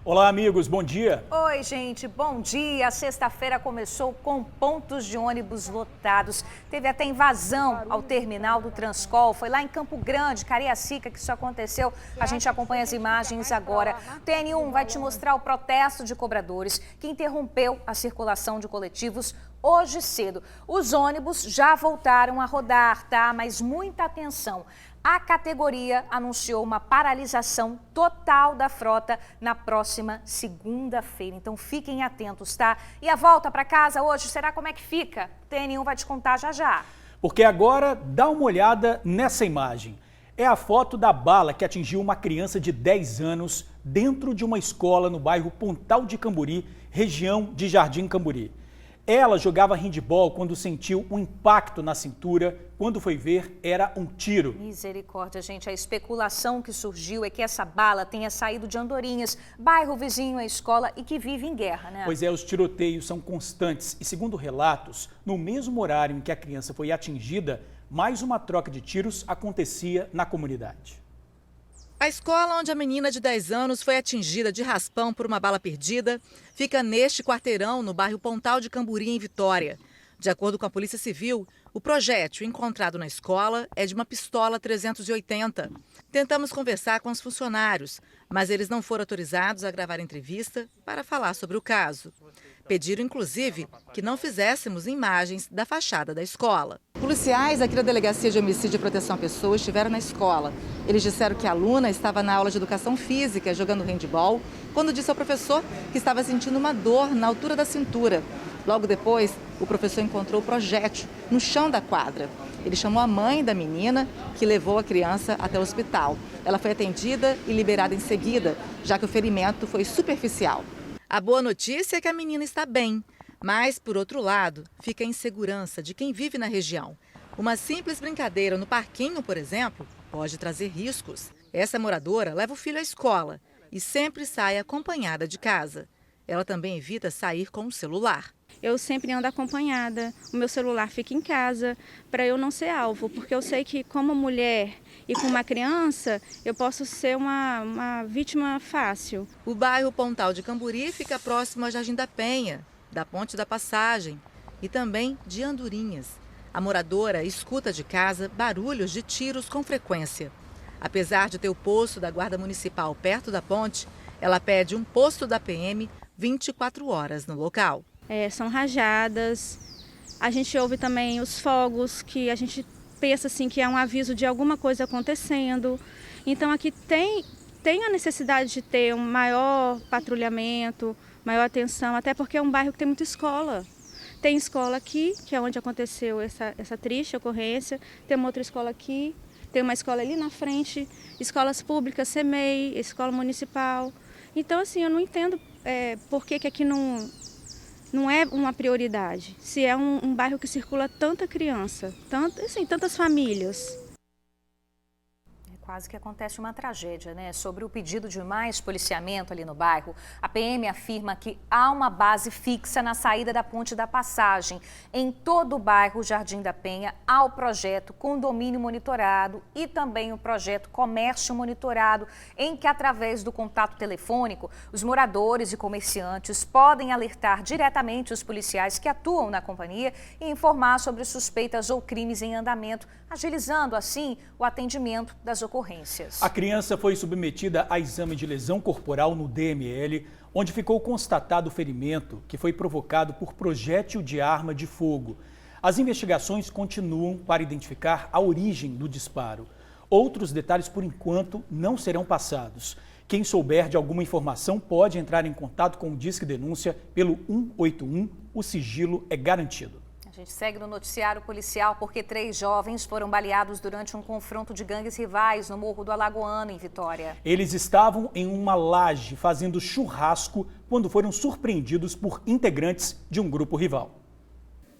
Olá, amigos, bom dia. Oi, gente, bom dia. Sexta-feira começou com pontos de ônibus lotados. Teve até invasão ao terminal do Transcol. Foi lá em Campo Grande, Cariacica, que isso aconteceu. A gente acompanha as imagens agora. O TN1 vai te mostrar o protesto de cobradores que interrompeu a circulação de coletivos hoje cedo. Os ônibus já voltaram a rodar, tá? Mas muita atenção. A categoria anunciou uma paralisação total da frota na próxima segunda-feira. Então fiquem atentos, tá? E a volta para casa hoje, será como é que fica? O TN1 vai te contar já já. Porque agora dá uma olhada nessa imagem. É a foto da bala que atingiu uma criança de 10 anos dentro de uma escola no bairro Pontal de Camburi, região de Jardim Camburi. Ela jogava handebol quando sentiu um impacto na cintura. Quando foi ver, era um tiro. Misericórdia, gente. A especulação que surgiu é que essa bala tenha saído de Andorinhas, bairro vizinho à escola e que vive em guerra, né? Pois é, os tiroteios são constantes e, segundo relatos, no mesmo horário em que a criança foi atingida, mais uma troca de tiros acontecia na comunidade. A escola onde a menina de 10 anos foi atingida de raspão por uma bala perdida fica neste quarteirão, no bairro Pontal de Camburi, em Vitória. De acordo com a Polícia Civil, o projétil encontrado na escola é de uma pistola 380. Tentamos conversar com os funcionários, mas eles não foram autorizados a gravar entrevista para falar sobre o caso. Pediram, inclusive, que não fizéssemos imagens da fachada da escola. Policiais aqui da Delegacia de Homicídio e Proteção à Pessoa estiveram na escola. Eles disseram que a aluna estava na aula de educação física, jogando handebol, quando disse ao professor que estava sentindo uma dor na altura da cintura. Logo depois, o professor encontrou o projétil no chão da quadra. Ele chamou a mãe da menina, que levou a criança até o hospital. Ela foi atendida e liberada em seguida, já que o ferimento foi superficial. A boa notícia é que a menina está bem, mas, por outro lado, fica a insegurança de quem vive na região. Uma simples brincadeira no parquinho, por exemplo, pode trazer riscos. Essa moradora leva o filho à escola e sempre sai acompanhada de casa. Ela também evita sair com o celular. Eu sempre ando acompanhada, o meu celular fica em casa para eu não ser alvo, porque eu sei que como mulher e com uma criança eu posso ser uma vítima fácil. O bairro Pontal de Camburi fica próximo a Jardim da Penha, da Ponte da Passagem e também de Andorinhas. A moradora escuta de casa barulhos de tiros com frequência. Apesar de ter o posto da Guarda Municipal perto da ponte, ela pede um posto da PM 24 horas no local. São rajadas, a gente ouve também os fogos, que a gente pensa assim que é um aviso de alguma coisa acontecendo. Então aqui tem a necessidade de ter um maior patrulhamento, maior atenção, até porque é um bairro que tem muita escola. Tem escola aqui, que é onde aconteceu essa triste ocorrência, tem uma outra escola aqui, tem uma escola ali na frente, escolas públicas, CEMEI, escola municipal. Então assim, eu não entendo por que aqui não é uma prioridade, se é um bairro que circula tanta criança, tantas famílias. Quase que acontece uma tragédia, né? Sobre o pedido de mais policiamento ali no bairro, a PM afirma que há uma base fixa na saída da Ponte da Passagem. Em todo o bairro Jardim da Penha há o projeto Condomínio Monitorado e também o projeto Comércio Monitorado, em que, através do contato telefônico, os moradores e comerciantes podem alertar diretamente os policiais que atuam na companhia e informar sobre suspeitas ou crimes em andamento, agilizando, assim, o atendimento das ocorrências. A criança foi submetida a exame de lesão corporal no DML, onde ficou constatado o ferimento que foi provocado por projétil de arma de fogo. As investigações continuam para identificar a origem do disparo. Outros detalhes, por enquanto, não serão passados. Quem souber de alguma informação pode entrar em contato com o Disque Denúncia pelo 181, o sigilo é garantido. A gente segue no noticiário policial porque 3 jovens foram baleados durante um confronto de gangues rivais no Morro do Alagoano, em Vitória. Eles estavam em uma laje fazendo churrasco quando foram surpreendidos por integrantes de um grupo rival.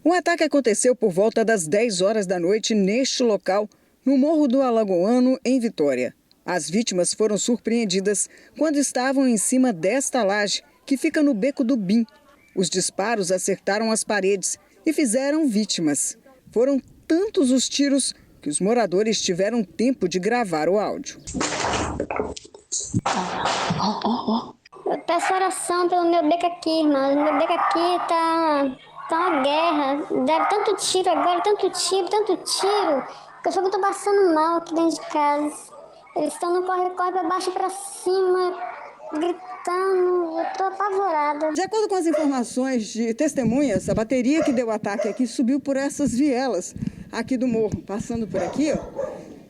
O ataque aconteceu por volta das 10 horas da noite neste local, no Morro do Alagoano, em Vitória. As vítimas foram surpreendidas quando estavam em cima desta laje, que fica no Beco do Bim. Os disparos acertaram as paredes e fizeram vítimas. Foram tantos os tiros que os moradores tiveram tempo de gravar o áudio. Eu peço oração pelo meu beco aqui, irmão. Meu beco aqui tá uma guerra. Deve tanto tiro agora, tanto tiro, que eu só tô passando mal aqui dentro de casa. Eles estão no corre-corre pra baixo e pra cima, gritando. Eu tô apavorada. De acordo com as informações de testemunhas, a bateria que deu o ataque aqui subiu por essas vielas aqui do morro, passando por aqui, ó,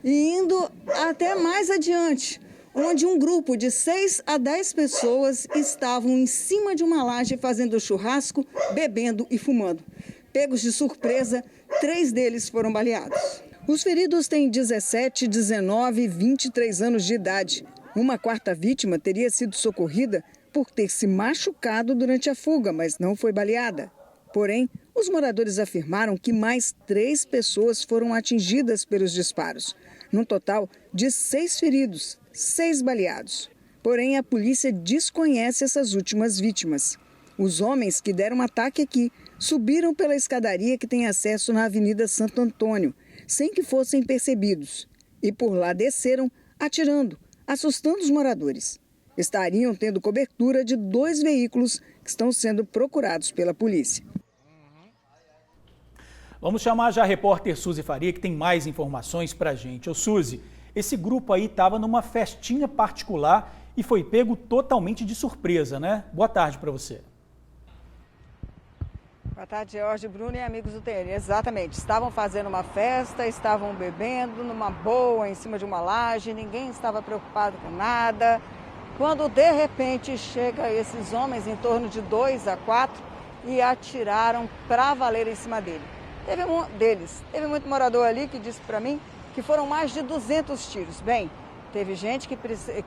e indo até mais adiante, onde um grupo de 6 a 10 pessoas estavam em cima de uma laje fazendo churrasco, bebendo e fumando. Pegos de surpresa, 3 deles foram baleados. Os feridos têm 17, 19 e 23 anos de idade. Uma quarta vítima teria sido socorrida por ter se machucado durante a fuga, mas não foi baleada. Porém, os moradores afirmaram que mais 3 pessoas foram atingidas pelos disparos. Num total de 6 feridos, 6 baleados. Porém, a polícia desconhece essas últimas vítimas. Os homens que deram ataque aqui subiram pela escadaria que tem acesso na Avenida Santo Antônio, sem que fossem percebidos. E por lá desceram, atirando, assustando os moradores. Estariam tendo cobertura de 2 veículos que estão sendo procurados pela polícia. Vamos chamar já a repórter Suzy Faria, que tem mais informações para a gente. Ô Suzy, esse grupo aí estava numa festinha particular e foi pego totalmente de surpresa, né? Boa tarde para você. Boa tarde, Jorge, Bruno e amigos do TN. Exatamente, estavam fazendo uma festa, estavam bebendo numa boa, em cima de uma laje, ninguém estava preocupado com nada. Quando de repente chega esses homens, em torno de 2 a 4, e atiraram para valer em cima dele. Teve muito morador ali que disse para mim que foram mais de 200 tiros. Bem, teve gente que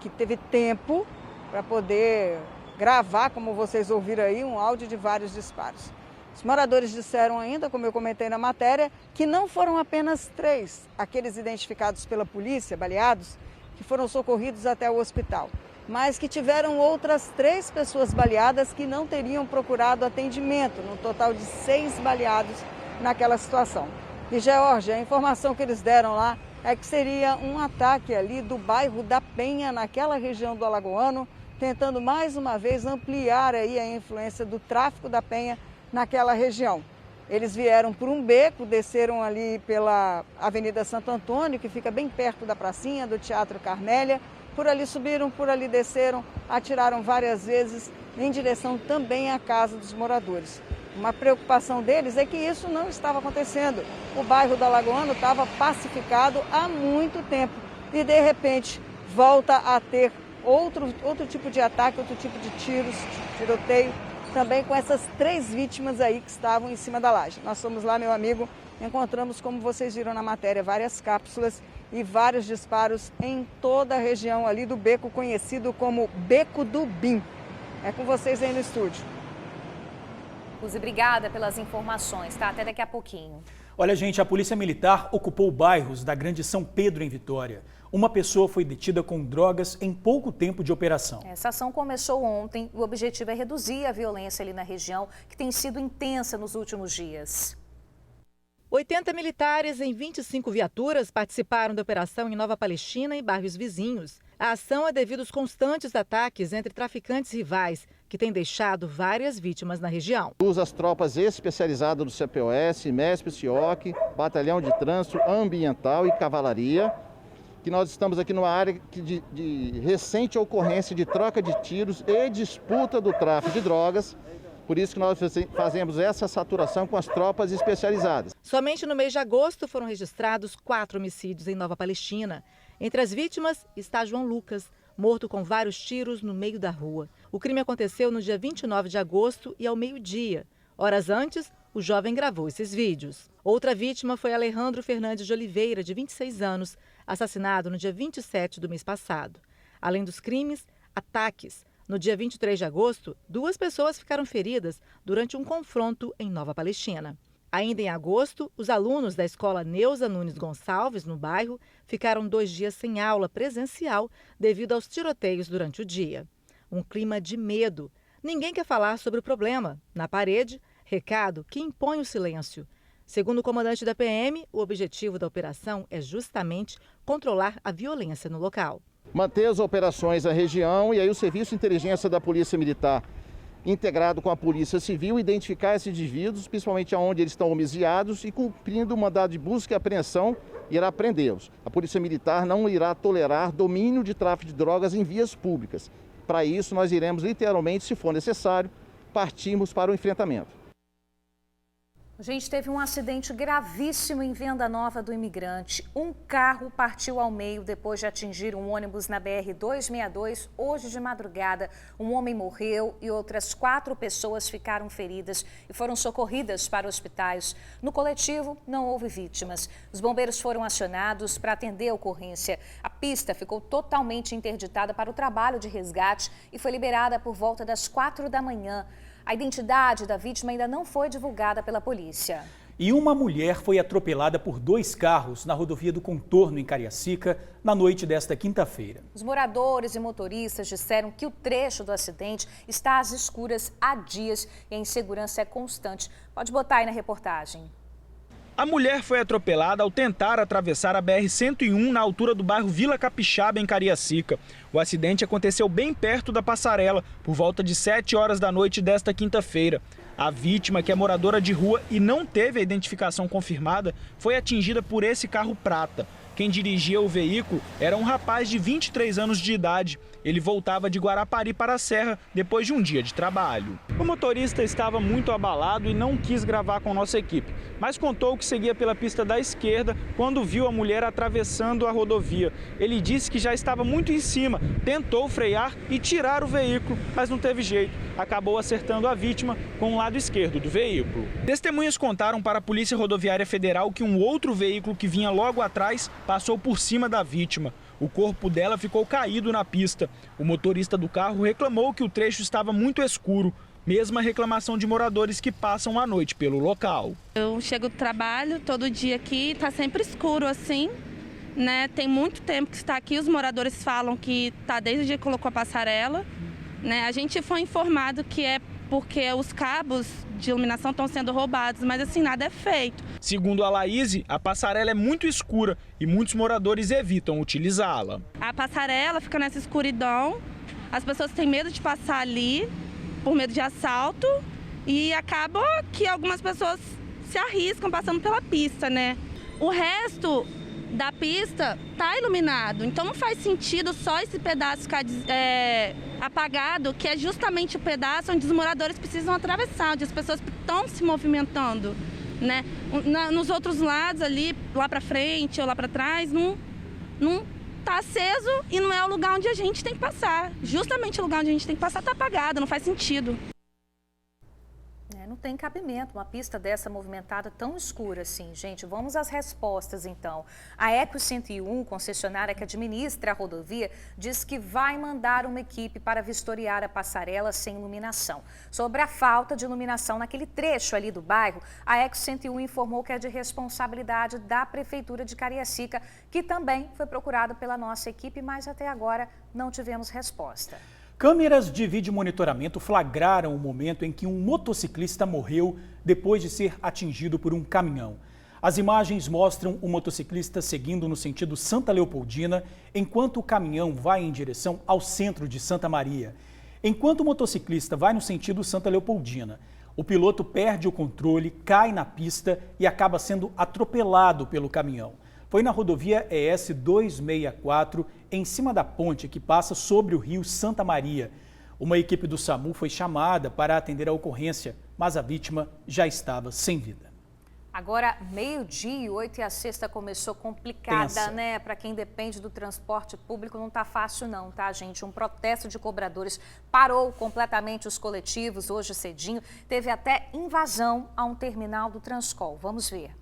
teve tempo para poder gravar, como vocês ouviram aí, um áudio de vários disparos. Os moradores disseram ainda, como eu comentei na matéria, que não foram apenas 3, aqueles identificados pela polícia, baleados, que foram socorridos até o hospital, mas que tiveram outras 3 pessoas baleadas que não teriam procurado atendimento, no total de 6 baleados naquela situação. E, Georgia, a informação que eles deram lá é que seria um ataque ali do bairro da Penha, naquela região do Alagoano, tentando mais uma vez ampliar aí a influência do tráfico da Penha naquela região. Eles vieram por um beco, desceram ali pela Avenida Santo Antônio, que fica bem perto da pracinha do Teatro Carmélia, por ali subiram, por ali desceram, atiraram várias vezes em direção também à casa dos moradores. Uma preocupação deles é que isso não estava acontecendo. O bairro do Alagoano estava pacificado há muito tempo e, de repente, volta a ter outro tipo de ataque, outro tipo de tiros, tiroteio, também com essas 3 vítimas aí que estavam em cima da laje. Nós fomos lá, meu amigo, encontramos, como vocês viram na matéria, várias cápsulas e vários disparos em toda a região ali do beco, conhecido como Beco do Bim. É com vocês aí no estúdio. Suzy, obrigada pelas informações, tá? Até daqui a pouquinho. Olha, gente, a Polícia Militar ocupou bairros da Grande São Pedro, em Vitória. Uma pessoa foi detida com drogas em pouco tempo de operação. Essa ação começou ontem e o objetivo é reduzir a violência ali na região, que tem sido intensa nos últimos dias. 80 militares em 25 viaturas participaram da operação em Nova Palestina e bairros vizinhos. A ação é devido aos constantes ataques entre traficantes rivais, que têm deixado várias vítimas na região. Usa as tropas especializadas do CPOS, MESP, CIOC, Batalhão de Trânsito Ambiental e Cavalaria, que nós estamos aqui numa área de recente ocorrência de troca de tiros e disputa do tráfico de drogas. Por isso que nós fazemos essa saturação com as tropas especializadas. Somente no mês de agosto foram registrados 4 homicídios em Nova Palestina. Entre as vítimas está João Lucas, morto com vários tiros no meio da rua. O crime aconteceu no dia 29 de agosto e ao meio-dia. Horas antes, o jovem gravou esses vídeos. Outra vítima foi Alejandro Fernandes de Oliveira, de 26 anos, assassinado no dia 27 do mês passado. Além dos crimes, ataques. No dia 23 de agosto, 2 pessoas ficaram feridas durante um confronto em Nova Palestina. Ainda em agosto, os alunos da escola Neuza Nunes Gonçalves, no bairro, ficaram 2 dias sem aula presencial devido aos tiroteios durante o dia. Um clima de medo. Ninguém quer falar sobre o problema. Na parede, recado que impõe o silêncio. Segundo o comandante da PM, o objetivo da operação é justamente controlar a violência no local. manter as operações na região e aí o Serviço de Inteligência da Polícia Militar, integrado com a Polícia Civil, identificar esses indivíduos, principalmente onde eles estão homicidados e cumprindo o mandado de busca e apreensão, irá prendê-los. A Polícia Militar não irá tolerar domínio de tráfico de drogas em vias públicas. Para isso, nós iremos literalmente, se for necessário, partirmos para o enfrentamento. A gente teve um acidente gravíssimo em Venda Nova do Imigrante. Um carro partiu ao meio depois de atingir um ônibus na BR-262. Hoje de madrugada, um homem morreu e outras 4 pessoas ficaram feridas e foram socorridas para hospitais. No coletivo, não houve vítimas. Os bombeiros foram acionados para atender a ocorrência. A pista ficou totalmente interditada para o trabalho de resgate e foi liberada por volta das 4 da manhã. A identidade da vítima ainda não foi divulgada pela polícia. E uma mulher foi atropelada por 2 carros na rodovia do Contorno, em Cariacica, na noite desta quinta-feira. Os moradores e motoristas disseram que o trecho do acidente está às escuras há dias e a insegurança é constante. Pode botar aí na reportagem. A mulher foi atropelada ao tentar atravessar a BR-101 na altura do bairro Vila Capixaba, em Cariacica. O acidente aconteceu bem perto da passarela, por volta de 7 horas da noite desta quinta-feira. A vítima, que é moradora de rua e não teve a identificação confirmada, foi atingida por esse carro prata. Quem dirigia o veículo era um rapaz de 23 anos de idade. Ele voltava de Guarapari para a Serra depois de um dia de trabalho. O motorista estava muito abalado e não quis gravar com nossa equipe, mas contou que seguia pela pista da esquerda quando viu a mulher atravessando a rodovia. Ele disse que já estava muito em cima, tentou frear e tirar o veículo, mas não teve jeito. Acabou acertando a vítima com o lado esquerdo do veículo. Testemunhas contaram para a Polícia Rodoviária Federal que um outro veículo que vinha logo atrás passou por cima da vítima. O corpo dela ficou caído na pista. O motorista do carro reclamou que o trecho estava muito escuro. Mesma reclamação de moradores que passam a noite pelo local. Eu chego do trabalho todo dia aqui, tá sempre escuro assim, né? Tem muito tempo que está aqui, os moradores falam que tá desde o dia que colocou a passarela, né? A gente foi informado que é porque os cabos de iluminação estão sendo roubados, mas assim, nada é feito. Segundo a Laíse, a passarela é muito escura e muitos moradores evitam utilizá-la. A passarela fica nessa escuridão, as pessoas têm medo de passar ali, por medo de assalto, e acaba que algumas pessoas se arriscam passando pela pista, né? O resto da pista está iluminado, então não faz sentido só esse pedaço ficar apagado, que é justamente o pedaço onde os moradores precisam atravessar, onde as pessoas estão se movimentando, né? Nos outros lados ali, lá para frente ou lá para trás, não está aceso e não é o lugar onde a gente tem que passar. Justamente o lugar onde a gente tem que passar está apagado, não faz sentido. Não tem cabimento uma pista dessa movimentada tão escura assim, gente. Vamos às respostas, então. A Eco 101, concessionária que administra a rodovia, diz que vai mandar uma equipe para vistoriar a passarela sem iluminação. Sobre a falta de iluminação naquele trecho ali do bairro, a Eco 101 informou que é de responsabilidade da Prefeitura de Cariacica, que também foi procurado pela nossa equipe, mas até agora não tivemos resposta. Câmeras de vídeo monitoramento flagraram o momento em que um motociclista morreu depois de ser atingido por um caminhão. As imagens mostram o motociclista seguindo no sentido Santa Leopoldina, enquanto o caminhão vai em direção ao centro de Santa Maria. Enquanto o motociclista vai no sentido Santa Leopoldina, o piloto perde o controle, cai na pista e acaba sendo atropelado pelo caminhão. Foi na rodovia ES 264, em cima da ponte que passa sobre o rio Santa Maria. Uma equipe do SAMU foi chamada para atender a ocorrência, mas a vítima já estava sem vida. Agora, 12h08 e a sexta começou complicada, né? Para quem depende do transporte público não tá fácil não, tá, gente? Um protesto de cobradores parou completamente os coletivos hoje cedinho. Teve até invasão a um terminal do Transcol. Vamos ver.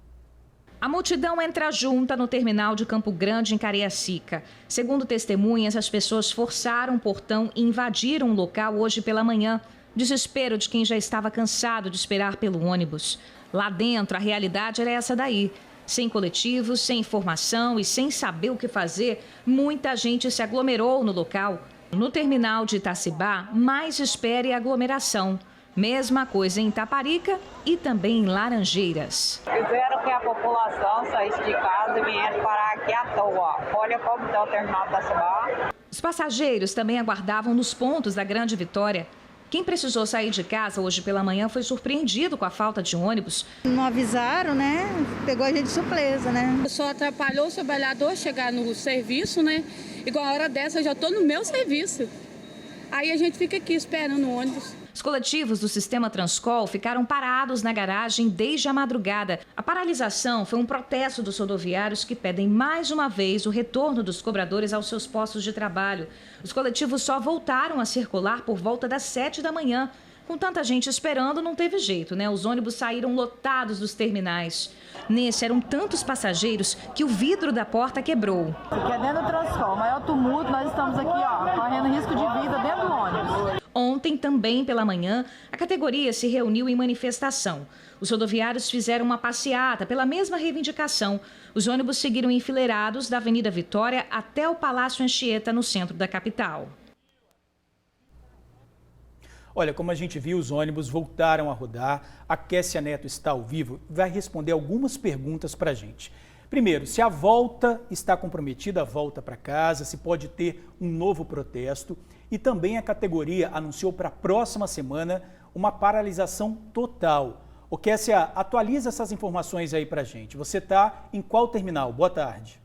A multidão entra junta no terminal de Campo Grande, em Cariacica. Segundo testemunhas, as pessoas forçaram o portão e invadiram o local hoje pela manhã. Desespero de quem já estava cansado de esperar pelo ônibus. Lá dentro, a realidade era essa daí. Sem coletivos, sem informação e sem saber o que fazer, muita gente se aglomerou no local. No terminal de Itacibá, mais espera e aglomeração. Mesma coisa em Itaparica e também em Laranjeiras. Quiseram que a população saísse de casa e vieram parar aqui à toa. Olha como está o terminal de Itacibá. Os passageiros também aguardavam nos pontos da Grande Vitória. Quem precisou sair de casa hoje pela manhã foi surpreendido com a falta de ônibus. Não avisaram, né? Pegou a gente de surpresa, né? Só atrapalhou o trabalhador chegar no serviço, né? Igual a hora dessa eu já estou no meu serviço. Aí a gente fica aqui esperando o ônibus. Os coletivos do sistema Transcol ficaram parados na garagem desde a madrugada. A paralisação foi um protesto dos rodoviários que pedem mais uma vez o retorno dos cobradores aos seus postos de trabalho. Os coletivos só voltaram a circular por volta das 7 da manhã. Com tanta gente esperando, não teve jeito, né? Os ônibus saíram lotados dos terminais. Nesse, eram tantos passageiros que o vidro da porta quebrou. Aqui é dentro do Transcol, o maior tumulto, nós estamos aqui, correndo risco de vida dentro do ônibus. Ontem, também pela manhã, a categoria se reuniu em manifestação. Os rodoviários fizeram uma passeata pela mesma reivindicação. Os ônibus seguiram enfileirados da Avenida Vitória até o Palácio Anchieta, no centro da capital. Olha, como a gente viu, os ônibus voltaram a rodar. A Kessia Neto está ao vivo e vai responder algumas perguntas para a gente. Primeiro, se a volta está comprometida, a volta para casa, se pode ter um novo protesto. E também a categoria anunciou para a próxima semana uma paralisação total. Ô Kessia, atualiza essas informações aí para a gente. Você está em qual terminal? Boa tarde.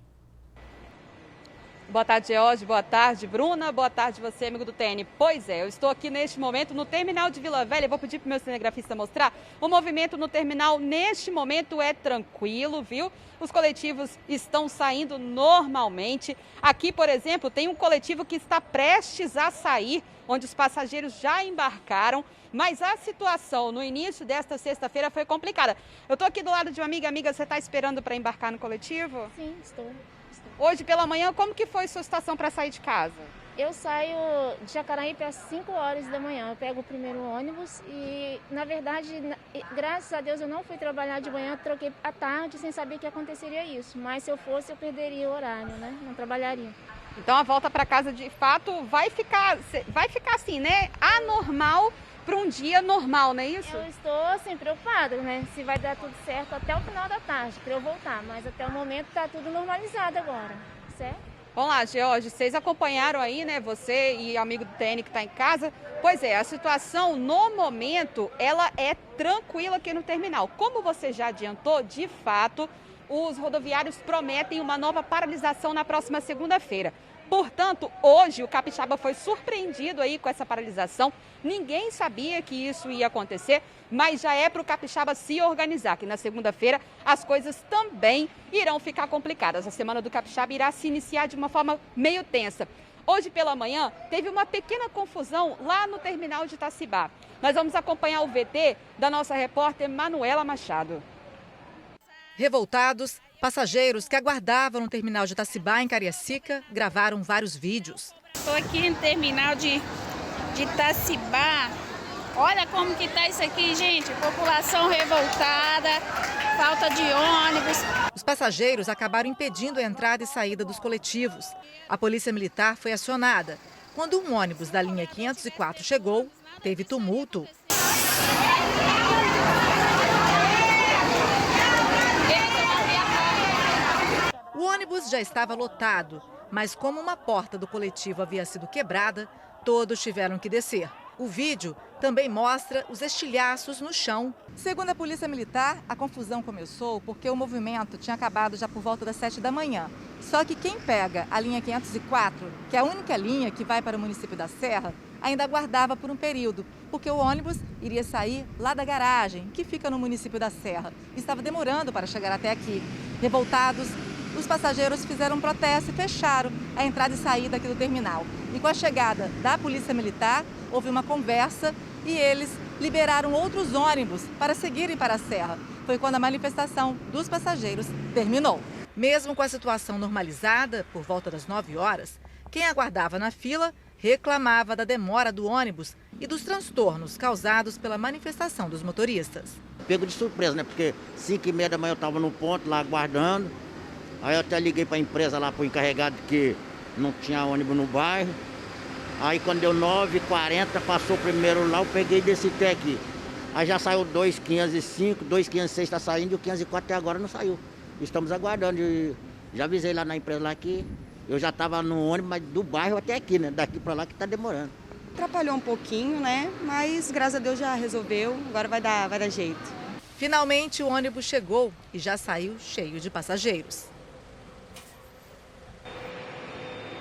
Boa tarde, George. Boa tarde, Bruna. Boa tarde, você, amigo do TN. Pois é, eu estou aqui neste momento no terminal de Vila Velha. Eu vou pedir para o meu cinegrafista mostrar. O movimento no terminal, neste momento, é tranquilo, viu? Os coletivos estão saindo normalmente. Aqui, por exemplo, tem um coletivo que está prestes a sair, onde os passageiros já embarcaram. Mas a situação no início desta sexta-feira foi complicada. Eu estou aqui do lado de uma amiga. Amiga, você está esperando para embarcar no coletivo? Sim, estou. Hoje pela manhã, como que foi sua situação para sair de casa? Eu saio de Jacaraípe às 5 horas da manhã. Eu pego o primeiro ônibus e, na verdade, graças a Deus eu não fui trabalhar de manhã, troquei à tarde sem saber que aconteceria isso. Mas se eu fosse, eu perderia o horário, né? Não trabalharia. Então a volta para casa, de fato, vai ficar assim, né? Anormal para um dia normal, não é isso? Eu estou, assim, preocupada, né? Se vai dar tudo certo até o final da tarde para eu voltar. Mas até o momento está tudo normalizado agora, certo? Vamos lá, George, vocês acompanharam aí, né? Você e amigo do TN que está em casa. Pois é, a situação no momento, ela é tranquila aqui no terminal. Como você já adiantou, de fato, os rodoviários prometem uma nova paralisação na próxima segunda-feira. Portanto, hoje o capixaba foi surpreendido aí com essa paralisação. Ninguém sabia que isso ia acontecer, mas já é para o capixaba se organizar, que na segunda-feira as coisas também irão ficar complicadas. A semana do capixaba irá se iniciar de uma forma meio tensa. Hoje pela manhã teve uma pequena confusão lá no terminal de Itacibá. Nós vamos acompanhar o VT da nossa repórter Manuela Machado. Revoltados, passageiros que aguardavam no terminal de Itacibá, em Cariacica, gravaram vários vídeos. Estou aqui no terminal de Itacibá. Olha como que está isso aqui, gente. População revoltada, falta de ônibus. Os passageiros acabaram impedindo a entrada e saída dos coletivos. A polícia militar foi acionada. Quando um ônibus da linha 504 chegou, teve tumulto. O ônibus já estava lotado, mas como uma porta do coletivo havia sido quebrada, todos tiveram que descer. O vídeo também mostra os estilhaços no chão. Segundo a Polícia Militar, a confusão começou porque o movimento tinha acabado já por volta das 7 da manhã. Só que quem pega a linha 504, que é a única linha que vai para o município da Serra, ainda aguardava por um período, porque o ônibus iria sair lá da garagem, que fica no município da Serra. Estava demorando para chegar até aqui. Revoltados, os passageiros fizeram um protesto e fecharam a entrada e saída aqui do terminal. E com a chegada da Polícia Militar, houve uma conversa e eles liberaram outros ônibus para seguirem para a Serra. Foi quando a manifestação dos passageiros terminou. Mesmo com a situação normalizada, por volta das 9 horas, quem aguardava na fila reclamava da demora do ônibus e dos transtornos causados pela manifestação dos motoristas. Pego de surpresa, né? Porque 5h30 da manhã eu estava no ponto lá aguardando. Aí eu até liguei para a empresa lá, para o encarregado, que não tinha ônibus no bairro. Aí quando deu 9h40, passou primeiro lá, eu peguei e desci até aqui. Aí já saiu 2,505, 2,506 está saindo e o 504 até agora não saiu. Estamos aguardando. Já avisei lá na empresa lá que Eu já estava no ônibus, mas do bairro até aqui, né? Daqui para lá que está demorando. Atrapalhou um pouquinho, né? Mas graças a Deus já resolveu, agora vai dar jeito. Finalmente o ônibus chegou e já saiu cheio de passageiros.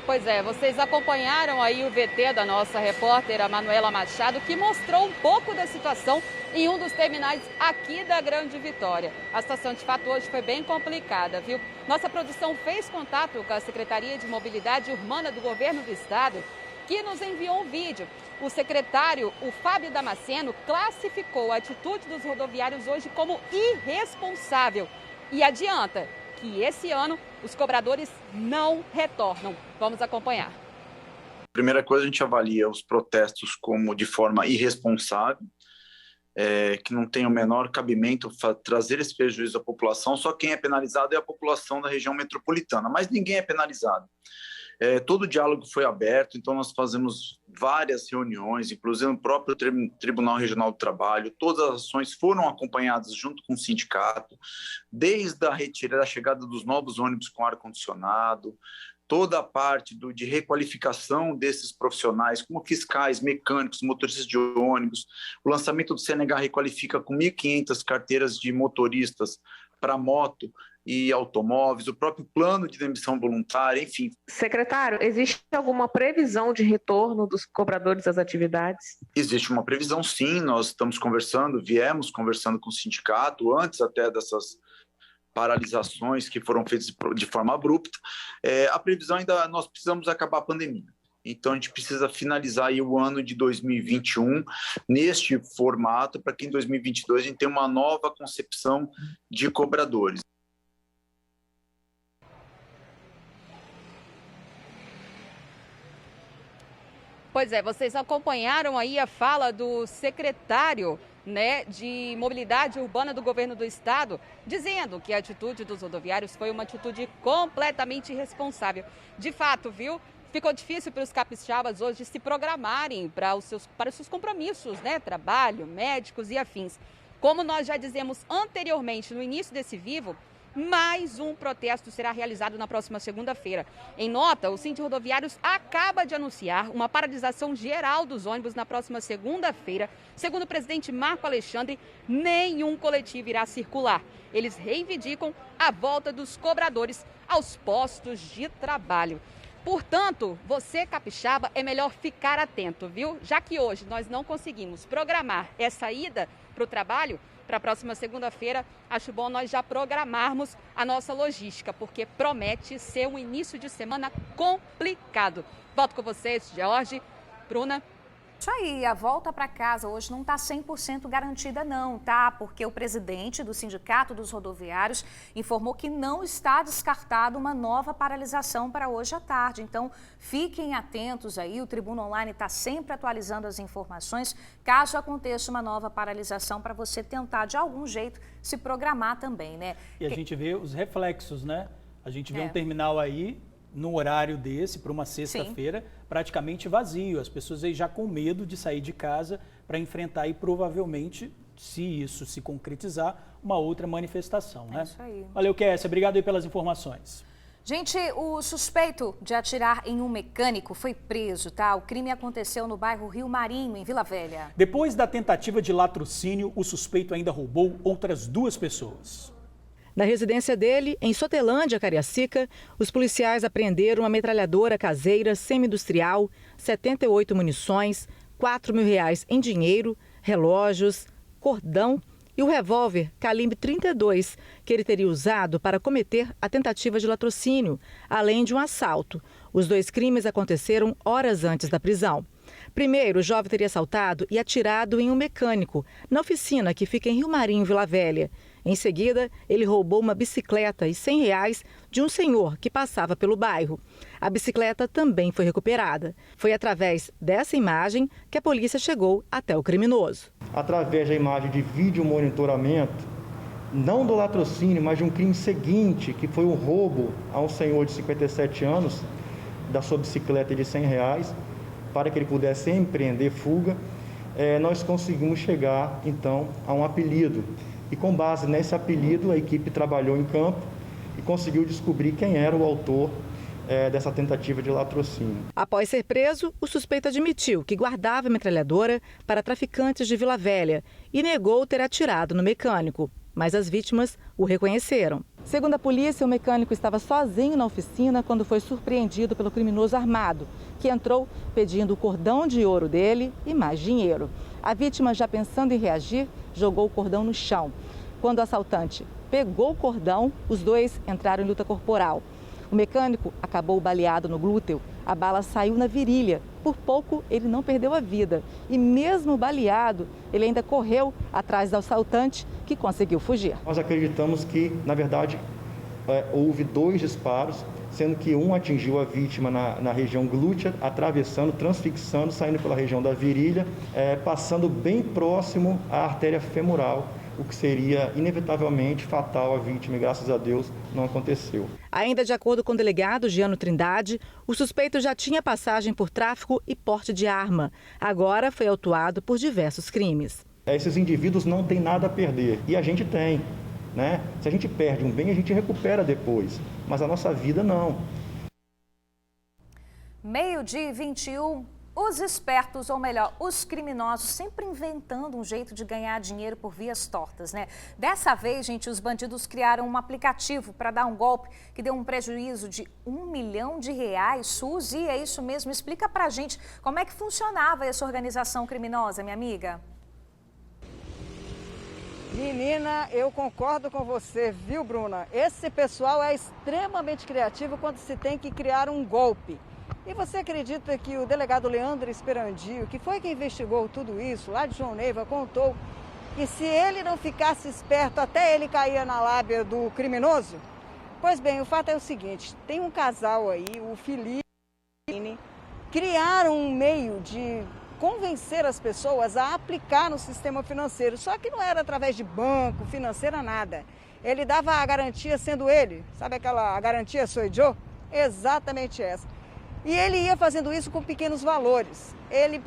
Pois é, vocês acompanharam aí o VT da nossa repórter, a Manuela Machado, que mostrou um pouco da situação em um dos terminais aqui da Grande Vitória. A situação, de fato, hoje foi bem complicada, viu? Nossa produção fez contato com a Secretaria de Mobilidade Urbana do Governo do Estado, que nos enviou um vídeo. O secretário, o Fábio Damasceno, classificou a atitude dos rodoviários hoje como irresponsável e adianta que esse ano os cobradores não retornam. Vamos acompanhar. Primeira coisa, a gente avalia os protestos como de forma irresponsável, que não tem o menor cabimento trazer esse prejuízo à população. Só quem é penalizado é a população da região metropolitana, mas ninguém é penalizado. Todo o diálogo foi aberto, então nós fazemos várias reuniões, inclusive no próprio Tribunal Regional do Trabalho. Todas as ações foram acompanhadas junto com o sindicato, desde a retirada, a chegada dos novos ônibus com ar-condicionado, toda a parte de requalificação desses profissionais, como fiscais, mecânicos, motoristas de ônibus, o lançamento do CNH Requalifica com 1.500 carteiras de motoristas para moto e automóveis, o próprio plano de demissão voluntária, enfim. Secretário, existe alguma previsão de retorno dos cobradores às atividades? Existe uma previsão, sim. Nós estamos viemos conversando com o sindicato, antes até dessas paralisações que foram feitas de forma abrupta. A previsão ainda, nós precisamos acabar a pandemia. Então, a gente precisa finalizar aí o ano de 2021 neste formato, para que em 2022 a gente tenha uma nova concepção de cobradores. Pois é, vocês acompanharam aí a fala do secretário, né, de Mobilidade Urbana do Governo do Estado, dizendo que a atitude dos rodoviários foi uma atitude completamente irresponsável. De fato, viu? Ficou difícil para os capixabas hoje se programarem para os seus compromissos, né? Trabalho, médicos e afins. Como nós já dizemos anteriormente no início desse Vivo, mais um protesto será realizado na próxima segunda-feira. Em nota, o Sindicato Rodoviários acaba de anunciar uma paralisação geral dos ônibus na próxima segunda-feira. Segundo o presidente Marco Alexandre, nenhum coletivo irá circular. Eles reivindicam a volta dos cobradores aos postos de trabalho. Portanto, você, capixaba, é melhor ficar atento, viu? Já que hoje nós não conseguimos programar essa ida para o trabalho, para a próxima segunda-feira, acho bom nós já programarmos a nossa logística, porque promete ser um início de semana complicado. Volto com vocês, George, Bruna. Isso aí, a volta para casa hoje não está 100% garantida não, tá? Porque o presidente do Sindicato dos Rodoviários informou que não está descartado uma nova paralisação para hoje à tarde. Então, fiquem atentos aí, o Tribuna Online está sempre atualizando as informações, caso aconteça uma nova paralisação, para você tentar, de algum jeito, se programar também, né? E a gente vê os reflexos, né? A gente vê um terminal aí, no horário desse, para uma sexta-feira, praticamente vazio. As pessoas aí já com medo de sair de casa para enfrentar e provavelmente, se isso se concretizar, uma outra manifestação, né? Isso aí. Valeu, Kessia. Obrigado aí pelas informações. Gente, o suspeito de atirar em um mecânico foi preso, tá? O crime aconteceu no bairro Rio Marinho, em Vila Velha. Depois da tentativa de latrocínio, o suspeito ainda roubou outras 2 pessoas. Na residência dele, em Sotelândia, Cariacica, os policiais apreenderam uma metralhadora caseira semi-industrial, 78 munições, R$4.000 em dinheiro, relógios, cordão e o revólver calibre 32, que ele teria usado para cometer a tentativa de latrocínio, além de um assalto. Os 2 crimes aconteceram horas antes da prisão. Primeiro, o jovem teria assaltado e atirado em um mecânico, na oficina que fica em Rio Marinho, Vila Velha. Em seguida, ele roubou uma bicicleta e R$100 de um senhor que passava pelo bairro. A bicicleta também foi recuperada. Foi através dessa imagem que a polícia chegou até o criminoso. Através da imagem de vídeo monitoramento, não do latrocínio, mas de um crime seguinte, que foi um roubo a um senhor de 57 anos da sua bicicleta de R$100, para que ele pudesse empreender fuga, nós conseguimos chegar, então, a um apelido. E com base nesse apelido, a equipe trabalhou em campo e conseguiu descobrir quem era o autor dessa tentativa de latrocínio. Após ser preso, o suspeito admitiu que guardava a metralhadora para traficantes de Vila Velha e negou ter atirado no mecânico. Mas as vítimas o reconheceram. Segundo a polícia, o mecânico estava sozinho na oficina quando foi surpreendido pelo criminoso armado, que entrou pedindo o cordão de ouro dele e mais dinheiro. A vítima, já pensando em reagir, jogou o cordão no chão. Quando o assaltante pegou o cordão, os dois entraram em luta corporal. O mecânico acabou baleado no glúteo, a bala saiu na virilha. Por pouco, ele não perdeu a vida. E mesmo baleado, ele ainda correu atrás do assaltante, que conseguiu fugir. Nós acreditamos que, na verdade, houve 2 disparos, sendo que um atingiu a vítima na região glútea, atravessando, transfixando, saindo pela região da virilha, passando bem próximo à artéria femoral, o que seria inevitavelmente fatal à vítima, e graças a Deus não aconteceu. Ainda de acordo com o delegado Giano Trindade, o suspeito já tinha passagem por tráfico e porte de arma. Agora foi autuado por diversos crimes. Esses indivíduos não têm nada a perder, e a gente tem, né? Se a gente perde um bem, a gente recupera depois, mas a nossa vida não. 12h21. Os espertos, ou melhor, os criminosos, sempre inventando um jeito de ganhar dinheiro por vias tortas, né? Dessa vez, gente, os bandidos criaram um aplicativo para dar um golpe que deu um prejuízo de R$1 milhão. Suzy, é isso mesmo? Explica pra gente como é que funcionava essa organização criminosa, minha amiga. Menina, eu concordo com você, viu, Bruna? Esse pessoal é extremamente criativo quando se tem que criar um golpe. E você acredita que o delegado Leandro Esperandio, que foi quem investigou tudo isso, lá de João Neiva, contou que se ele não ficasse esperto, até ele caía na lábia do criminoso? Pois bem, o fato é o seguinte, tem um casal aí, o Felipe e a Aline, criaram um meio de convencer as pessoas a aplicar no sistema financeiro, só que não era através de banco, financeira, nada. Ele dava a garantia sendo ele, sabe aquela garantia sou eu? Exatamente essa. E ele ia fazendo isso com pequenos valores. Ele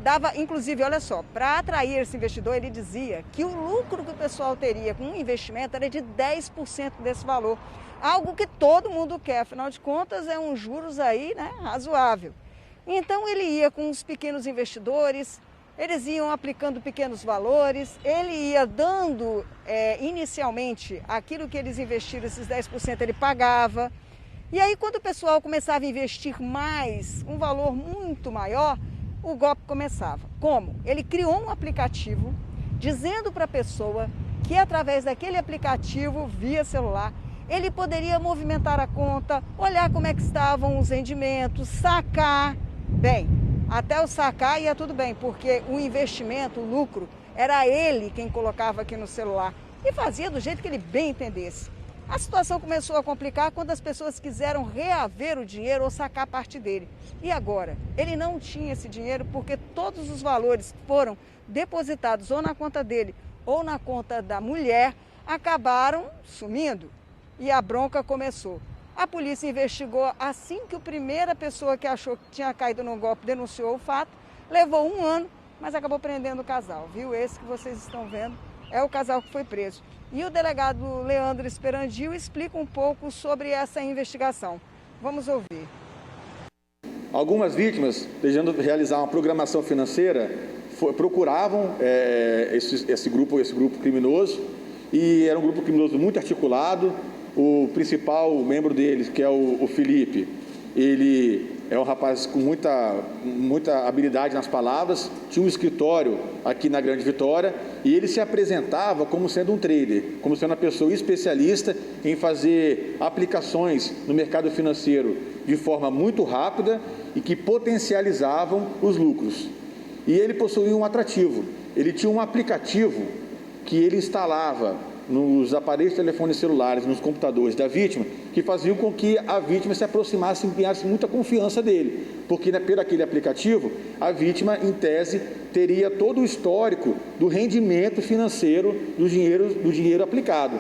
dava, inclusive, olha só, para atrair esse investidor, ele dizia que o lucro que o pessoal teria com um investimento era de 10% desse valor. Algo que todo mundo quer, afinal de contas, é um juros aí, né, razoável. Então ele ia com os pequenos investidores, eles iam aplicando pequenos valores, ele ia dando inicialmente aquilo que eles investiram, esses 10% ele pagava. E aí, quando o pessoal começava a investir mais, um valor muito maior, o golpe começava. Como? Ele criou um aplicativo dizendo para a pessoa que através daquele aplicativo, via celular, ele poderia movimentar a conta, olhar como é que estavam os rendimentos, sacar. Bem, até o sacar ia tudo bem, porque o investimento, o lucro, era ele quem colocava aqui no celular e fazia do jeito que ele bem entendesse. A situação começou a complicar quando as pessoas quiseram reaver o dinheiro ou sacar parte dele. E agora? Ele não tinha esse dinheiro porque todos os valores foram depositados ou na conta dele ou na conta da mulher, acabaram sumindo. E a bronca começou. A polícia investigou assim que a primeira pessoa que achou que tinha caído no golpe denunciou o fato. Levou 1 ano, mas acabou prendendo o casal, viu? Esse que vocês estão vendo é o casal que foi preso. E o delegado Leandro Esperandio explica um pouco sobre essa investigação. Vamos ouvir. Algumas vítimas, desejando realizar uma programação financeira, procuravam esse grupo criminoso, e era um grupo criminoso muito articulado. O principal membro deles, que é o Felipe, ele é um rapaz com muita habilidade nas palavras, tinha um escritório aqui na Grande Vitória e ele se apresentava como sendo um trader, como sendo uma pessoa especialista em fazer aplicações no mercado financeiro de forma muito rápida e que potencializavam os lucros. E ele possuía um atrativo, ele tinha um aplicativo que ele instalava nos aparelhos de telefones celulares, nos computadores da vítima, que faziam com que a vítima se aproximasse e ganhasse muita confiança dele, porque por aquele aplicativo, a vítima, em tese, teria todo o histórico do rendimento financeiro do dinheiro aplicado.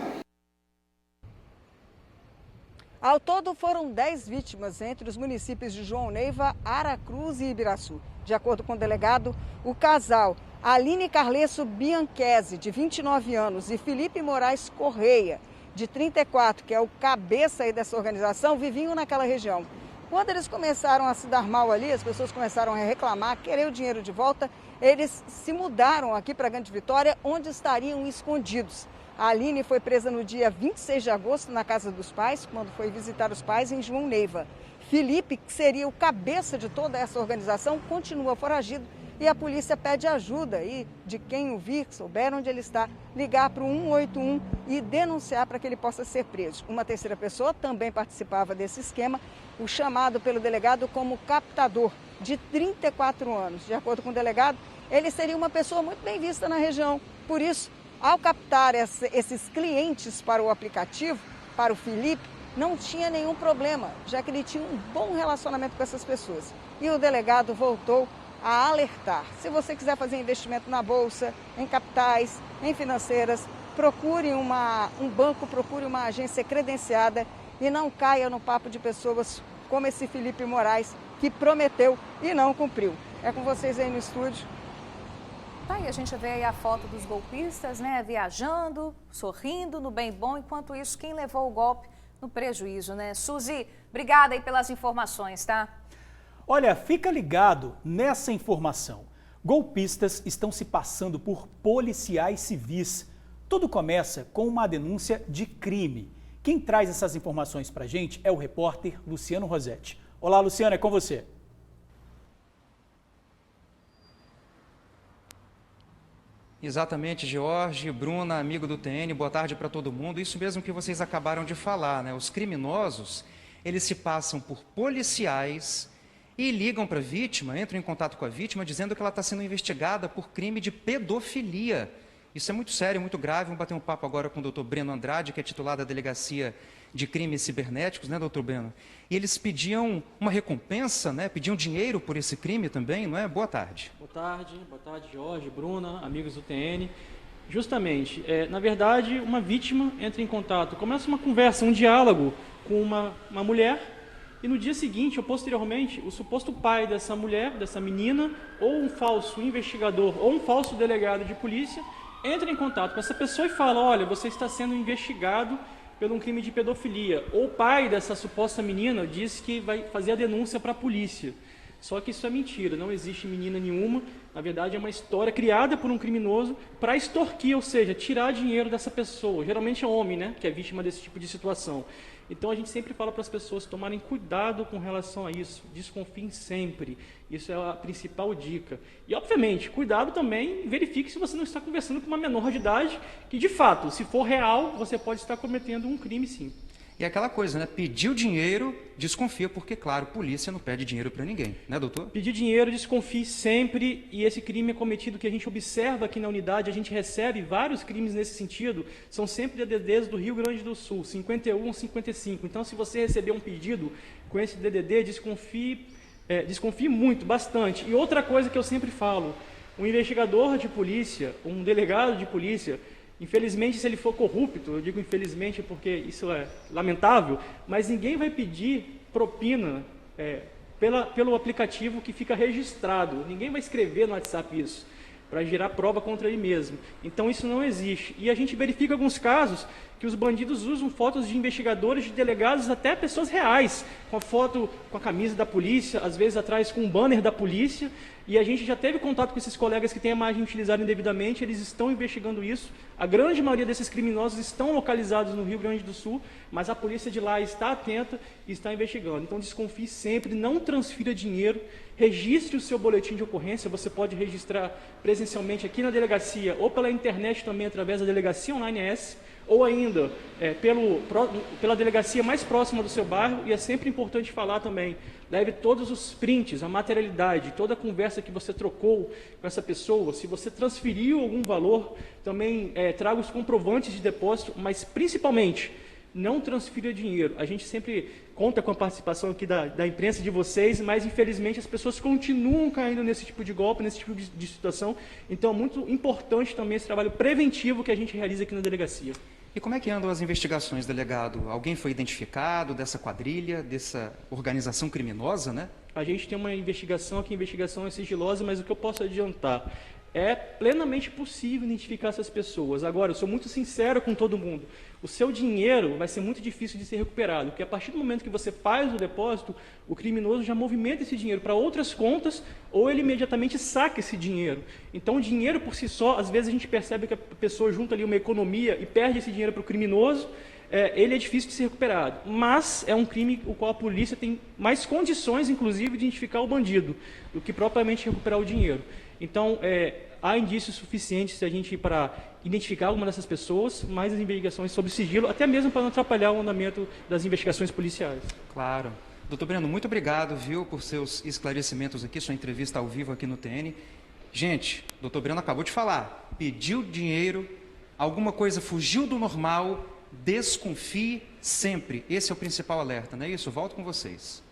Ao todo, foram 10 vítimas entre os municípios de João Neiva, Aracruz e Ibiraçu. De acordo com o delegado, o casal Aline Carlesso Bianchese, de 29 anos, e Felipe Moraes Correia, de 34, que é o cabeça aí dessa organização, viviam naquela região. Quando eles começaram a se dar mal ali, as pessoas começaram a reclamar, querer o dinheiro de volta, eles se mudaram aqui para Grande Vitória, onde estariam escondidos. A Aline foi presa no dia 26 de agosto na casa dos pais, quando foi visitar os pais em João Neiva. Felipe, que seria o cabeça de toda essa organização, continua foragido e a polícia pede ajuda e de quem o vir, souber onde ele está, ligar para o 181 e denunciar para que ele possa ser preso. Uma terceira pessoa também participava desse esquema, o chamado pelo delegado como captador, de 34 anos. De acordo com o delegado, ele seria uma pessoa muito bem vista na região. Por isso, ao captar esses clientes para o aplicativo, para o Felipe, não tinha nenhum problema, já que ele tinha um bom relacionamento com essas pessoas. E o delegado voltou a alertar. Se você quiser fazer investimento na bolsa, em capitais, em financeiras, procure um banco, procure uma agência credenciada e não caia no papo de pessoas como esse Felipe Moraes, que prometeu e não cumpriu. É com vocês aí no estúdio. Tá, e a gente vê aí a foto dos golpistas, né, viajando, sorrindo no bem bom, enquanto isso, quem levou o golpe no prejuízo, né? Suzy, obrigada aí pelas informações, tá? Olha, fica ligado nessa informação. Golpistas estão se passando por policiais civis. Tudo começa com uma denúncia de crime. Quem traz essas informações pra gente é o repórter Luciano Rosetti. Olá, Luciano, é com você. Exatamente, Jorge, Bruna, amigo do TN, boa tarde para todo mundo. Isso mesmo que vocês acabaram de falar, né? Os criminosos, eles se passam por policiais e ligam para a vítima, entram em contato com a vítima, dizendo que ela está sendo investigada por crime de pedofilia. Isso é muito sério, muito grave. Vamos bater um papo agora com o doutor Breno Andrade, que é titular da Delegacia de Crimes Cibernéticos, né, doutor Breno? E eles pediam uma recompensa, né? Pediam dinheiro por esse crime também, não é? Boa tarde, Jorge, Bruna, amigos do TN. Justamente, na verdade, uma vítima entra em contato, começa uma conversa, um diálogo com uma mulher, e no dia seguinte, ou posteriormente, o suposto pai dessa mulher, dessa menina, ou um falso investigador, ou um falso delegado de polícia, entra em contato com essa pessoa e fala: olha, você está sendo investigado por um crime de pedofilia. Ou o pai dessa suposta menina diz que vai fazer a denúncia para a polícia. Só que isso é mentira, não existe menina nenhuma. Na verdade, é uma história criada por um criminoso para extorquir, ou seja, tirar dinheiro dessa pessoa. Geralmente é homem, né, que é vítima desse tipo de situação. Então a gente sempre fala para as pessoas tomarem cuidado com relação a isso, desconfiem sempre, isso é a principal dica. E obviamente, cuidado também, verifique se você não está conversando com uma menor de idade, que de fato, se for real, você pode estar cometendo um crime sim. E aquela coisa, né? Pediu dinheiro, desconfia, porque, claro, polícia não pede dinheiro para ninguém, né, doutor? Pedir dinheiro, desconfie sempre, e esse crime é cometido que a gente observa aqui na unidade, a gente recebe vários crimes nesse sentido, são sempre DDDs do Rio Grande do Sul, 51 ou 55. Então, se você receber um pedido com esse DDD, desconfie muito, bastante. E outra coisa que eu sempre falo, um investigador de polícia, um delegado de polícia, infelizmente, se ele for corrupto, eu digo infelizmente porque isso é lamentável, mas ninguém vai pedir propina pelo aplicativo que fica registrado. Ninguém vai escrever no WhatsApp isso, para gerar prova contra ele mesmo. Então isso não existe. E a gente verifica alguns casos que os bandidos usam fotos de investigadores, de delegados, até pessoas reais, com a foto, com a camisa da polícia, às vezes atrás com um banner da polícia. E a gente já teve contato com esses colegas que têm a imagem utilizada indevidamente, eles estão investigando isso. A grande maioria desses criminosos estão localizados no Rio Grande do Sul, mas a polícia de lá está atenta e está investigando. Então desconfie sempre, não transfira dinheiro, registre o seu boletim de ocorrência, você pode registrar presencialmente aqui na delegacia ou pela internet também através da Delegacia Online S, ou ainda pela delegacia mais próxima do seu bairro. E é sempre importante falar também, leve todos os prints, a materialidade, toda a conversa que você trocou com essa pessoa. Se você transferiu algum valor, também traga os comprovantes de depósito, mas principalmente, não transfira dinheiro. A gente sempre conta com a participação aqui da imprensa de vocês, mas infelizmente as pessoas continuam caindo nesse tipo de golpe, nesse tipo de situação. Então é muito importante também esse trabalho preventivo que a gente realiza aqui na delegacia. E como é que andam as investigações, delegado? Alguém foi identificado dessa quadrilha, dessa organização criminosa, né? A gente tem uma investigação aqui, a investigação é sigilosa, mas o que eu posso adiantar? é plenamente possível identificar essas pessoas. Agora, eu sou muito sincero com todo mundo. O seu dinheiro vai ser muito difícil de ser recuperado, porque a partir do momento que você faz o depósito, o criminoso já movimenta esse dinheiro para outras contas ou ele imediatamente saca esse dinheiro. Então, o dinheiro por si só, às vezes a gente percebe que a pessoa junta ali uma economia e perde esse dinheiro para o criminoso, ele é difícil de ser recuperado. Mas é um crime o qual a polícia tem mais condições, inclusive, de identificar o bandido, do que propriamente recuperar o dinheiro. Então, há indícios suficientes se a gente para identificar alguma dessas pessoas, mais as investigações sob sigilo, até mesmo para não atrapalhar o andamento das investigações policiais. Claro. Doutor Breno, muito obrigado, viu, por seus esclarecimentos aqui, sua entrevista ao vivo aqui no TN. Gente, doutor Breno acabou de falar, pediu dinheiro, alguma coisa fugiu do normal, desconfie sempre. Esse é o principal alerta, não é isso? Volto com vocês.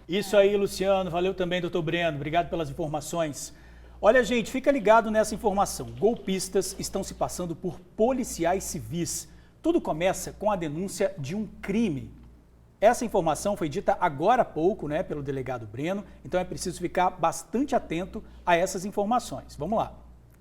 Isso aí, Luciano. Valeu também, doutor Breno. Obrigado pelas informações. Olha, gente, fica ligado nessa informação. Golpistas estão se passando por policiais civis. Tudo começa com a denúncia de um crime. Essa informação foi dita agora há pouco, né, pelo delegado Breno, então é preciso ficar bastante atento a essas informações. Vamos lá.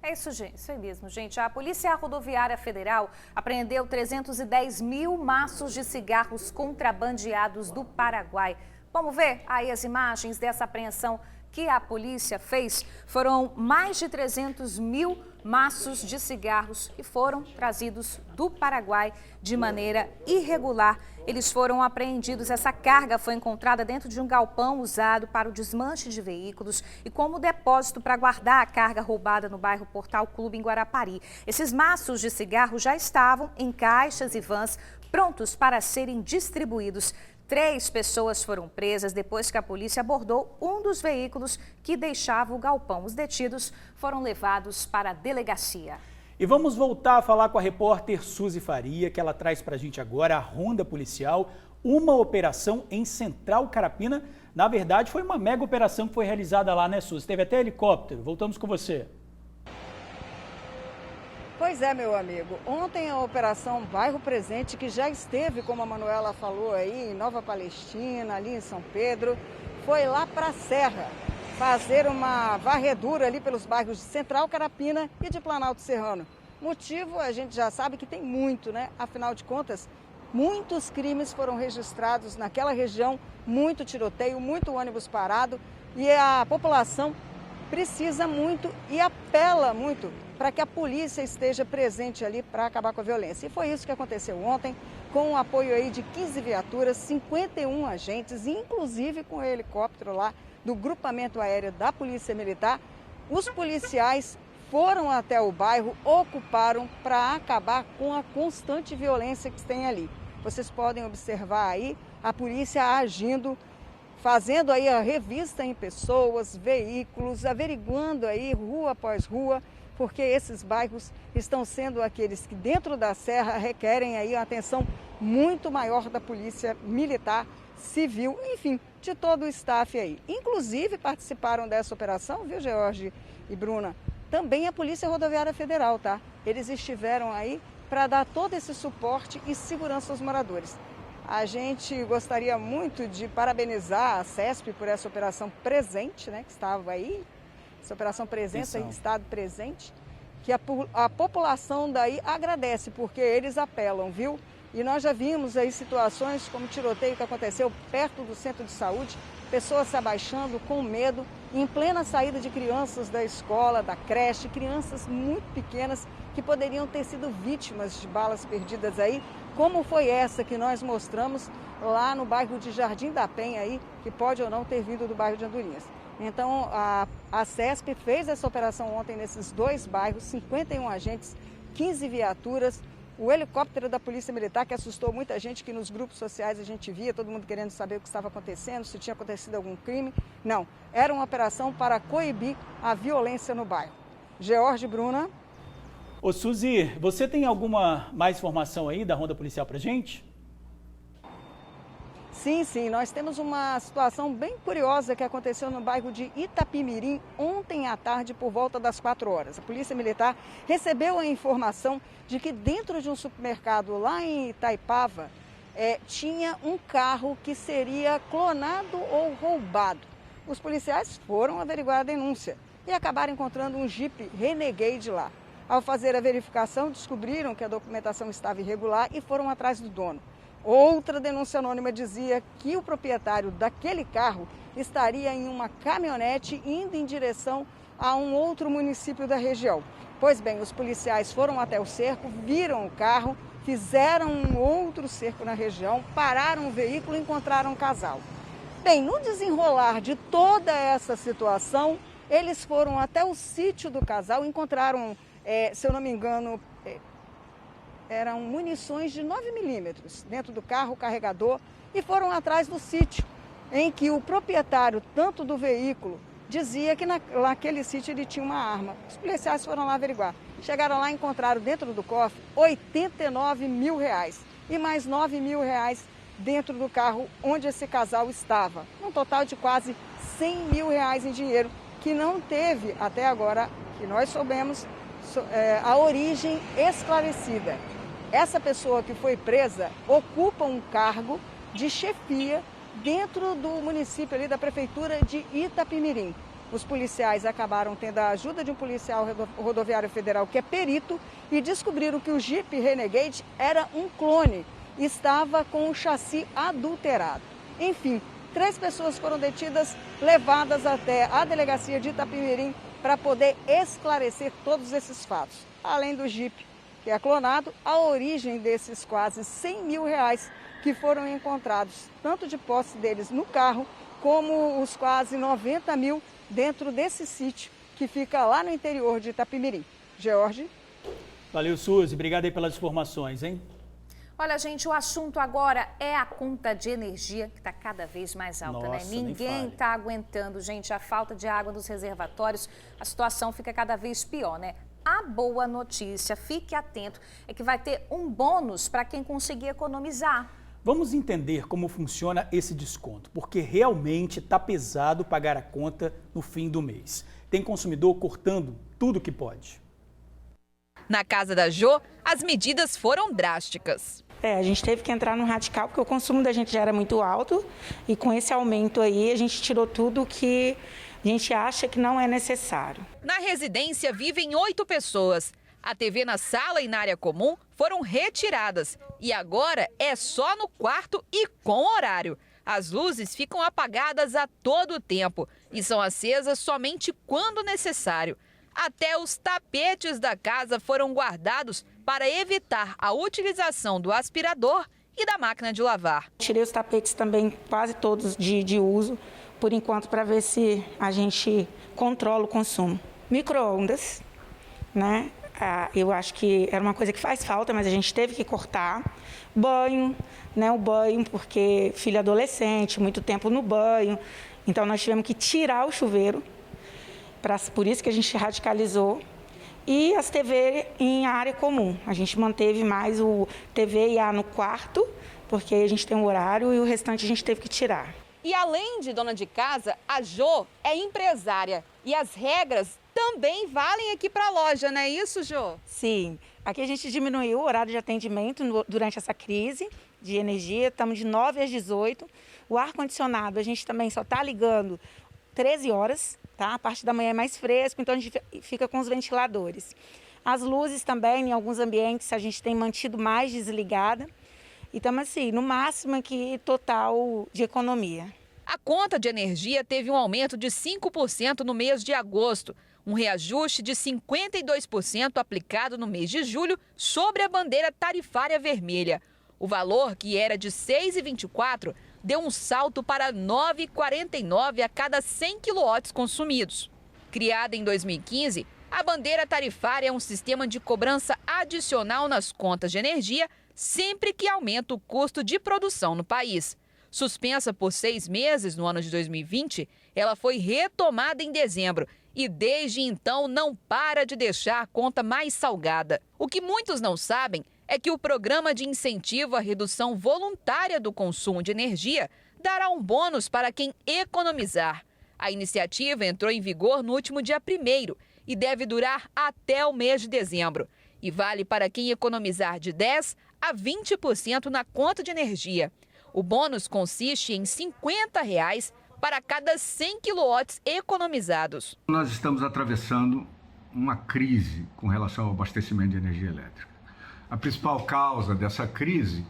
É isso, gente. Isso aí mesmo, gente. A Polícia Rodoviária Federal apreendeu 310 mil maços de cigarros contrabandeados do Paraguai. Vamos ver aí as imagens dessa apreensão que a polícia fez. Foram mais de 300 mil maços de cigarros que foram trazidos do Paraguai de maneira irregular. Eles foram apreendidos. Essa carga foi encontrada dentro de um galpão usado para o desmanche de veículos e como depósito para guardar a carga roubada no bairro Portal Clube, em Guarapari. Esses maços de cigarro já estavam em caixas e vans prontos para serem distribuídos. 3 pessoas foram presas depois que a polícia abordou um dos veículos que deixava o galpão. Os detidos foram levados para a delegacia. E vamos voltar a falar com a repórter Suzy Faria, que ela traz para a gente agora a ronda policial, uma operação em Central Carapina. Na verdade, foi uma mega operação que foi realizada lá, né, Suzy? Teve até helicóptero. Voltamos com você. Pois é, meu amigo. Ontem a Operação Bairro Presente, que já esteve, como a Manuela falou aí, em Nova Palestina, ali em São Pedro, foi lá para a Serra fazer uma varredura ali pelos bairros de Central Carapina e de Planalto Serrano. Motivo, a gente já sabe que tem muito, né? Afinal de contas, muitos crimes foram registrados naquela região, muito tiroteio, muito ônibus parado e a população precisa muito e apela muito para que a polícia esteja presente ali para acabar com a violência. E foi isso que aconteceu ontem, com o apoio aí de 15 viaturas, 51 agentes, inclusive com o helicóptero lá do grupamento aéreo da Polícia Militar. Os policiais foram até o bairro, ocuparam para acabar com a constante violência que tem ali. Vocês podem observar aí a polícia agindo, fazendo aí a revista em pessoas, veículos, averiguando aí rua após rua, porque esses bairros estão sendo aqueles que dentro da serra requerem aí uma atenção muito maior da Polícia Militar, Civil, enfim, de todo o staff aí. Inclusive participaram dessa operação, viu, George e Bruna? Também a Polícia Rodoviária Federal, tá? Eles estiveram aí para dar todo esse suporte e segurança aos moradores. A gente gostaria muito de parabenizar a CESP por essa operação presente, né, que estava aí, essa operação presença em estado presente, que a população daí agradece, porque eles apelam, viu? E nós já vimos aí situações como o tiroteio que aconteceu perto do centro de saúde, pessoas se abaixando com medo, em plena saída de crianças da escola, da creche, crianças muito pequenas que poderiam ter sido vítimas de balas perdidas aí, como foi essa que nós mostramos lá no bairro de Jardim da Penha aí, que pode ou não ter vindo do bairro de Andorinhas. Então, a CESP fez essa operação ontem nesses 2 bairros, 51 agentes, 15 viaturas, o helicóptero da Polícia Militar, que assustou muita gente, que nos grupos sociais a gente via, todo mundo querendo saber o que estava acontecendo, se tinha acontecido algum crime. Não, era uma operação para coibir a violência no bairro. George, Bruna. Ô Suzy, você tem alguma mais informação aí da ronda policial pra gente? Sim, nós temos uma situação bem curiosa que aconteceu no bairro de Itapimirim ontem à tarde por volta das 4 horas. A Polícia Militar recebeu a informação de que dentro de um supermercado lá em Itaipava tinha um carro que seria clonado ou roubado. Os policiais foram averiguar a denúncia. e acabaram encontrando um Jeep Renegade lá. Ao fazer a verificação, descobriram que a documentação estava irregular e foram atrás do dono. Outra denúncia anônima dizia que o proprietário daquele carro estaria em uma caminhonete indo em direção a um outro município da região. Pois bem, os policiais foram até o cerco, viram o carro, fizeram um outro cerco na região, pararam o veículo e encontraram um casal. Bem, no desenrolar de toda essa situação, eles foram até o sítio do casal, encontraram, se eu não me engano, eram munições de 9 milímetros dentro do carro, carregador, e foram atrás do sítio, em que o proprietário, tanto do veículo, dizia que naquele sítio ele tinha uma arma. Os policiais foram lá averiguar. Chegaram lá e encontraram dentro do cofre R$89 mil e mais R$9 mil dentro do carro onde esse casal estava. Um total de quase R$100 mil em dinheiro, que não teve, até agora, que nós soubemos, a origem esclarecida. Essa pessoa que foi presa ocupa um cargo de chefia dentro do município ali da prefeitura de Itapimirim. Os policiais acabaram tendo a ajuda de um policial rodoviário federal que é perito e descobriram que o Jeep Renegade era um clone, estava com o chassi adulterado. Enfim, 3 pessoas foram detidas, levadas até a delegacia de Itapimirim para poder esclarecer todos esses fatos. Além do Jeep, que é clonado, a origem desses quase R$100 mil que foram encontrados, tanto de posse deles no carro, como os quase 90 mil dentro desse sítio que fica lá no interior de Itapimirim. George? Valeu, Suzy. Obrigado aí pelas informações, hein? Olha, gente, o assunto agora é a conta de energia, que está cada vez mais alta, Nossa, né? Ninguém está aguentando, gente, a falta de água nos reservatórios, a situação fica cada vez pior, né? A boa notícia, fique atento, é que vai ter um bônus para quem conseguir economizar. Vamos entender como funciona esse desconto, porque realmente está pesado pagar a conta no fim do mês. Tem consumidor cortando tudo que pode. Na casa da Jô, as medidas foram drásticas. A gente teve que entrar no radical, porque o consumo da gente já era muito alto e com esse aumento aí a gente tirou tudo que a gente acha que não é necessário. Na residência vivem 8 pessoas. A TV na sala e na área comum foram retiradas e agora é só no quarto e com horário. As luzes ficam apagadas a todo o tempo e são acesas somente quando necessário. Até os tapetes da casa foram guardados para evitar a utilização do aspirador e da máquina de lavar. Tirei os tapetes também, quase todos de uso, por enquanto, para ver se a gente controla o consumo. Micro-ondas, né? Eu acho que era uma coisa que faz falta, mas a gente teve que cortar. Banho, né? O banho, porque filho adolescente, muito tempo no banho. Então, nós tivemos que tirar o chuveiro. Por isso que a gente radicalizou. E as TV em área comum. A gente manteve mais o TV e A no quarto, porque a gente tem um horário e o restante a gente teve que tirar. E além de dona de casa, a Jô é empresária. E as regras também valem aqui para a loja, não é isso, Jô? Sim. Aqui a gente diminuiu o horário de atendimento durante essa crise de energia. Estamos de 9 às 18. O ar-condicionado a gente também só está ligando 13 horas. Tá? A parte da manhã é mais fresco, então a gente fica com os ventiladores. As luzes também, em alguns ambientes, a gente tem mantido mais desligada. E estamos assim, no máximo aqui, total de economia. A conta de energia teve um aumento de 5% no mês de agosto, um reajuste de 52% aplicado no mês de julho sobre a bandeira tarifária vermelha. O valor, que era de R$ 6,24, deu um salto para R$ 9,49 a cada 100 kW consumidos. Criada em 2015, a bandeira tarifária é um sistema de cobrança adicional nas contas de energia sempre que aumenta o custo de produção no país. Suspensa por 6 meses no ano de 2020, ela foi retomada em dezembro e desde então não para de deixar a conta mais salgada. O que muitos não sabem é que o programa de incentivo à redução voluntária do consumo de energia dará um bônus para quem economizar. A iniciativa entrou em vigor no último dia 1º e deve durar até o mês de dezembro. E vale para quem economizar de 10% a 20% na conta de energia. O bônus consiste em R$ 50 para cada 100 quilowatts economizados. Nós estamos atravessando uma crise com relação ao abastecimento de energia elétrica. A principal causa dessa crise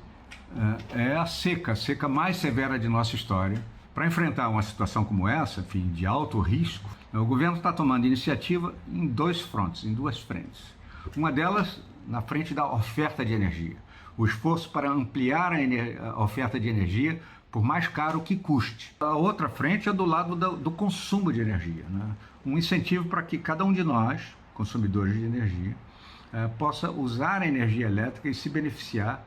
é a seca mais severa de nossa história. Para enfrentar uma situação como essa, enfim, de alto risco, o governo está tomando iniciativa em duas frentes. Uma delas na frente da oferta de energia. O esforço para ampliar a oferta de energia por mais caro que custe. A outra frente é do lado do consumo de energia, né? Um incentivo para que cada um de nós, consumidores de energia, possa usar a energia elétrica e se beneficiar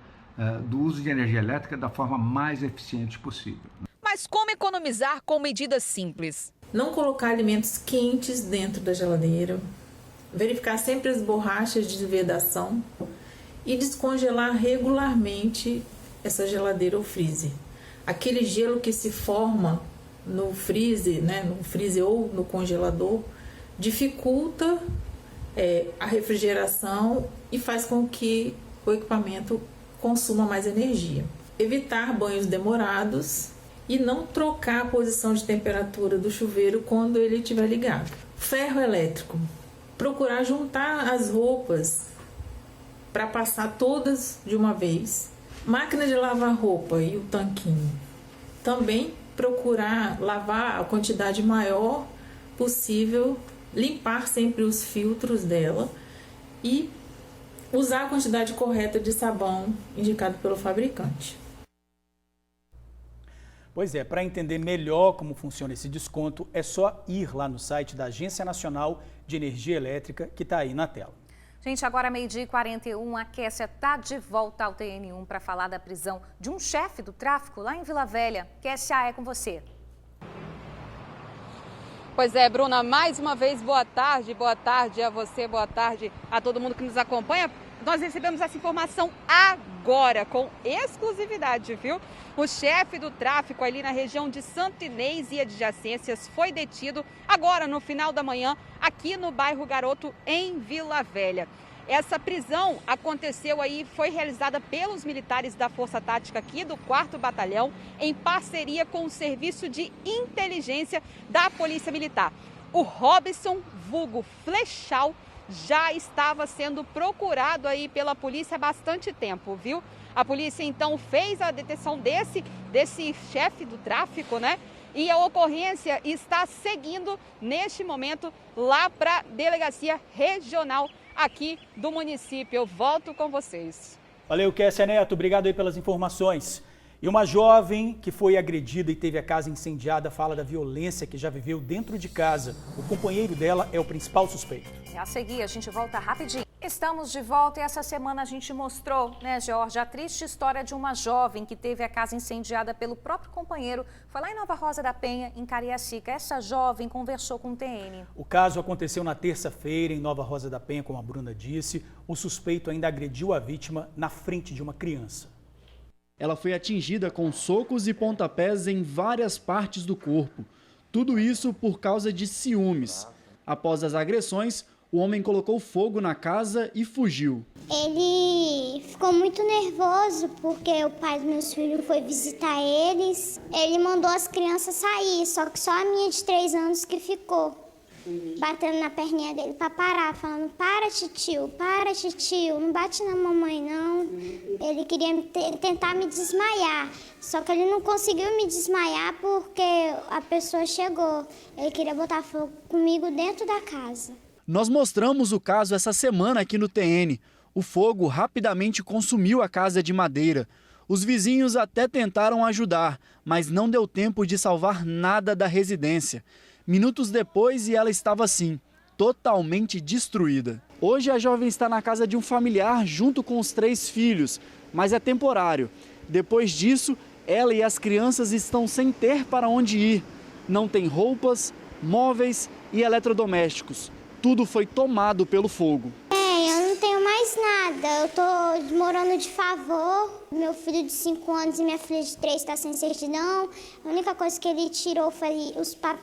do uso de energia elétrica da forma mais eficiente possível. Mas como economizar com medidas simples? Não colocar alimentos quentes dentro da geladeira, verificar sempre as borrachas de vedação e descongelar regularmente essa geladeira ou freezer. Aquele gelo que se forma no freezer, né, no freezer ou no congelador, dificulta a refrigeração e faz com que o equipamento consuma mais energia. Evitar banhos demorados e não trocar a posição de temperatura do chuveiro quando ele estiver ligado. Ferro elétrico. Procurar juntar as roupas para passar todas de uma vez. Máquina de lavar roupa e o tanquinho. Também procurar lavar a quantidade maior possível, limpar sempre os filtros dela e usar a quantidade correta de sabão indicado pelo fabricante. Pois é, para entender melhor como funciona esse desconto, é só ir lá no site da Agência Nacional de Energia Elétrica, que está aí na tela. Gente, agora 12h41, a Kessia está de volta ao TN1 para falar da prisão de um chefe do tráfico lá em Vila Velha. Kessia, é com você. Pois é, Bruna, mais uma vez, boa tarde a você, boa tarde a todo mundo que nos acompanha. Nós recebemos essa informação agora, com exclusividade, viu? O chefe do tráfico ali na região de Santo Inês e adjacências foi detido agora no final da manhã aqui no bairro Garoto, em Vila Velha. Essa prisão aconteceu aí, foi realizada pelos militares da Força Tática aqui do 4º Batalhão, em parceria com o Serviço de Inteligência da Polícia Militar. O Robson, vulgo Flechal, já estava sendo procurado aí pela polícia há bastante tempo, viu? A polícia então fez a detenção desse chefe do tráfico, né? E a ocorrência está seguindo neste momento lá para a delegacia regional aqui do município. Eu volto com vocês. Valeu, Kessia Neto. Obrigado aí pelas informações. E uma jovem que foi agredida e teve a casa incendiada fala da violência que já viveu dentro de casa. O companheiro dela é o principal suspeito. A seguir, a gente volta rapidinho. Estamos de volta e essa semana a gente mostrou, né, Jorge, a triste história de uma jovem que teve a casa incendiada pelo próprio companheiro. Foi lá em Nova Rosa da Penha, em Cariacica. Essa jovem conversou com o TN. O caso aconteceu na terça-feira em Nova Rosa da Penha, como a Bruna disse. O suspeito ainda agrediu a vítima na frente de uma criança. Ela foi atingida com socos e pontapés em várias partes do corpo. Tudo isso por causa de ciúmes. Após as agressões, o homem colocou fogo na casa e fugiu. Ele ficou muito nervoso porque o pai dos meus filhos foi visitar eles. Ele mandou as crianças sair, só que só a minha de 3 anos que ficou. Batendo na perninha dele para parar, falando: para titio, não bate na mamãe não. Ele queria tentar me desmaiar, só que ele não conseguiu me desmaiar porque a pessoa chegou. Ele queria botar fogo comigo dentro da casa. Nós mostramos o caso essa semana aqui no TN. O fogo rapidamente consumiu a casa de madeira. Os vizinhos até tentaram ajudar, mas não deu tempo de salvar nada da residência. Minutos depois e ela estava assim, totalmente destruída. Hoje a jovem está na casa de um familiar junto com os 3 filhos, mas é temporário. Depois disso, ela e as crianças estão sem ter para onde ir. Não tem roupas, móveis e eletrodomésticos. Tudo foi tomado pelo fogo. Eu não tenho mais nada, eu tô morando de favor. Meu filho de 5 anos e minha filha de 3 está sem certidão. A única coisa que ele tirou foi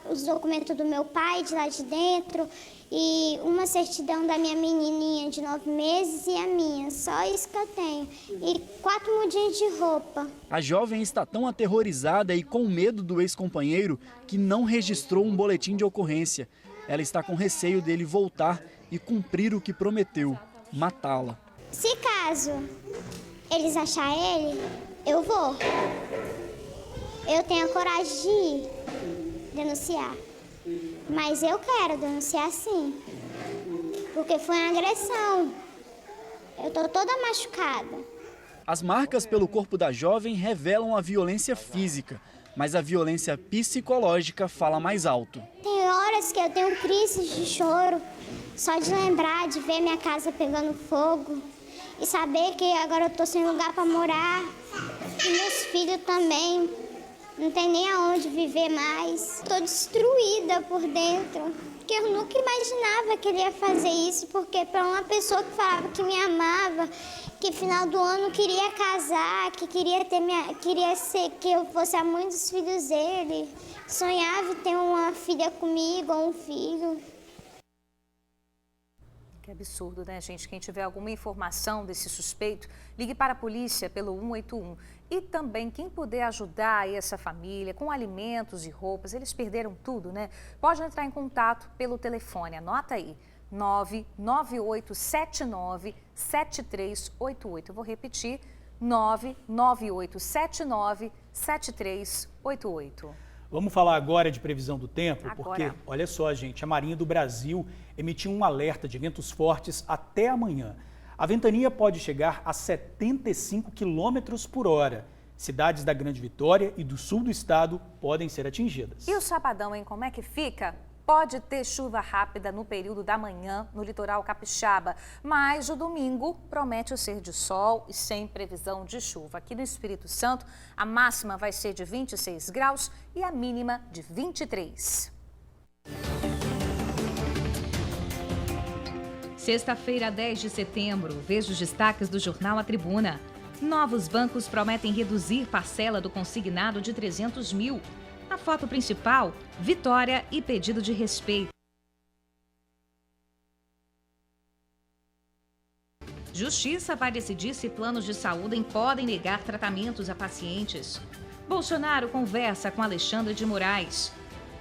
os documentos do meu pai de lá de dentro e uma certidão da minha menininha de 9 meses e a minha. Só isso que eu tenho. E 4 mudinhas de roupa. A jovem está tão aterrorizada e com medo do ex-companheiro que não registrou um boletim de ocorrência. Ela está com receio dele voltar e cumprir o que prometeu, matá-la. Se caso eles acharem ele, eu vou. Eu tenho a coragem de ir denunciar. Mas eu quero denunciar sim. Porque foi uma agressão. Eu tô toda machucada. As marcas pelo corpo da jovem revelam a violência física, mas a violência psicológica fala mais alto. Tem horas que eu tenho crises de choro, só de lembrar de ver minha casa pegando fogo e saber que agora eu tô sem lugar para morar. E meus filhos também, não tem nem aonde viver mais. Tô destruída por dentro, porque eu nunca imaginava que ele ia fazer isso, porque para uma pessoa que falava que me amava, que final do ano queria casar, que queria ser que eu fosse a mãe dos filhos dele, sonhava em ter uma filha comigo ou um filho. Que absurdo, né, gente? Quem tiver alguma informação desse suspeito, ligue para a polícia pelo 181. E também quem puder ajudar aí essa família com alimentos e roupas, eles perderam tudo, né? Pode entrar em contato pelo telefone, anota aí. 99879-7388. Eu vou repetir, 99879-7388. Vamos falar agora de previsão do tempo, porque, olha só, gente, a Marinha do Brasil emitiu um alerta de ventos fortes até amanhã. A ventania pode chegar a 75 km por hora. Cidades da Grande Vitória e do sul do estado podem ser atingidas. E o sabadão, hein? Como é que fica? Pode ter chuva rápida no período da manhã no litoral capixaba, mas o domingo promete ser de sol e sem previsão de chuva. Aqui no Espírito Santo, a máxima vai ser de 26 graus e a mínima de 23. Sexta-feira, 10 de setembro, veja os destaques do jornal A Tribuna. Novos bancos prometem reduzir parcela do consignado de 300 mil. Na foto principal, vitória e pedido de respeito. Justiça vai decidir se planos de saúde podem negar tratamentos a pacientes. Bolsonaro conversa com Alexandre de Moraes.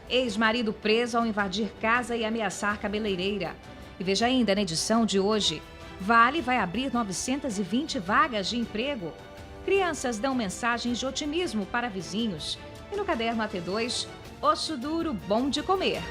Ex-marido preso ao invadir casa e ameaçar cabeleireira. E veja ainda na edição de hoje, Vale vai abrir 920 vagas de emprego. Crianças dão mensagens de otimismo para vizinhos. E no caderno AT2, osso duro bom de comer.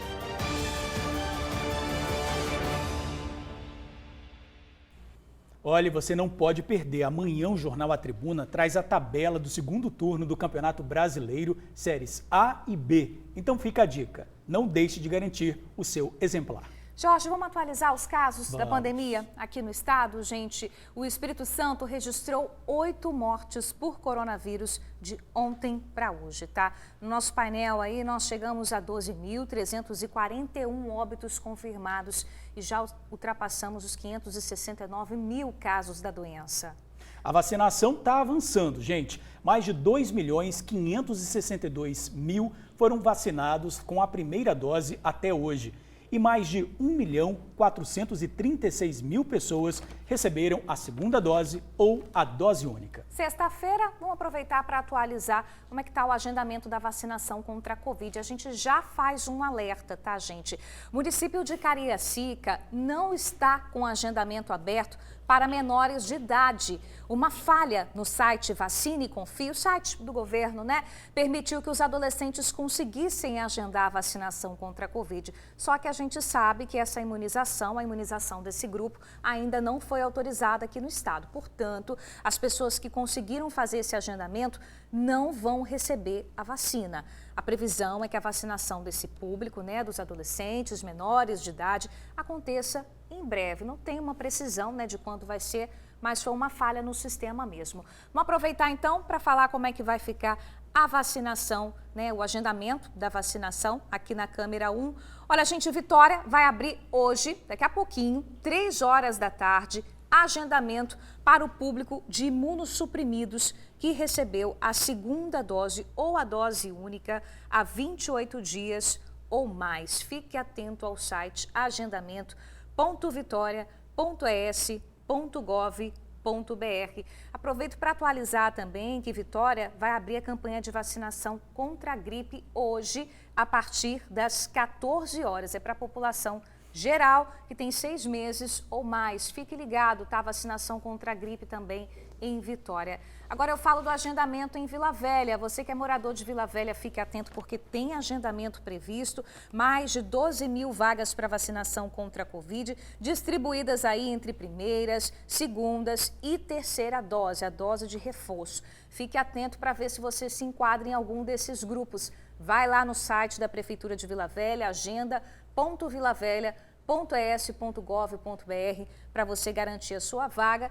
Olha, você não pode perder. Amanhã o Jornal A Tribuna traz a tabela do segundo turno do Campeonato Brasileiro, séries A e B. Então fica a dica, não deixe de garantir o seu exemplar. Jorge, vamos atualizar os casos da pandemia aqui no estado, gente. O Espírito Santo registrou 8 mortes por coronavírus de ontem para hoje, tá? No nosso painel aí, nós chegamos a 12.341 óbitos confirmados e já ultrapassamos os 569 mil casos da doença. A vacinação está avançando, gente. Mais de 2.562.000 foram vacinados com a primeira dose até hoje. E mais de 1.436.000 pessoas receberam a segunda dose ou a dose única. Sexta-feira, vamos aproveitar para atualizar como é que está o agendamento da vacinação contra a Covid. A gente já faz um alerta, tá, gente? O município de Cariacica não está com agendamento aberto para menores de idade. Uma falha no site Vacine e Confie, o site do governo, né? Permitiu que os adolescentes conseguissem agendar a vacinação contra a Covid. Só que a gente sabe que essa imunização, a imunização desse grupo, ainda não foi autorizada aqui no estado. Portanto, as pessoas que conseguiram fazer esse agendamento não vão receber a vacina. A previsão é que a vacinação desse público, né, dos adolescentes, menores de idade, aconteça em breve. Não tem uma precisão, né, de quando vai ser, mas foi uma falha no sistema mesmo. Vamos aproveitar então para falar como é que vai ficar a vacinação, né, o agendamento da vacinação aqui na câmera 1. Olha, gente, Vitória vai abrir hoje, daqui a pouquinho, 3 horas da tarde, agendamento para o público de imunossuprimidos que recebeu a segunda dose ou a dose única há 28 dias ou mais. Fique atento ao site agendamento.vitoria.es.gov.br. Aproveito para atualizar também que Vitória vai abrir a campanha de vacinação contra a gripe hoje, a partir das 14 horas. É para a população geral que tem 6 meses ou mais. Fique ligado, tá? Vacinação contra a gripe também em Vitória. Agora eu falo do agendamento em Vila Velha. Você que é morador de Vila Velha, fique atento porque tem agendamento previsto. Mais de 12 mil vagas para vacinação contra a Covid, distribuídas aí entre primeiras, segundas e terceira dose, a dose de reforço. Fique atento para ver se você se enquadra em algum desses grupos. Vai lá no site da Prefeitura de Vila Velha, agenda.vilavelha.es.gov.br para você garantir a sua vaga.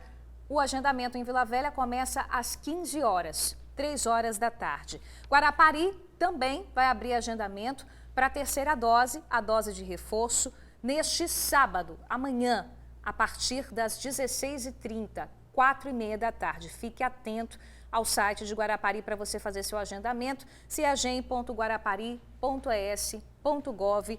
O agendamento em Vila Velha começa às 15 horas, 3 horas da tarde. Guarapari também vai abrir agendamento para a terceira dose, a dose de reforço, neste sábado, amanhã, a partir das 16h30, 4h30 da tarde. Fique atento ao site de Guarapari para você fazer seu agendamento, ciagem.guarapari.es.gov.br.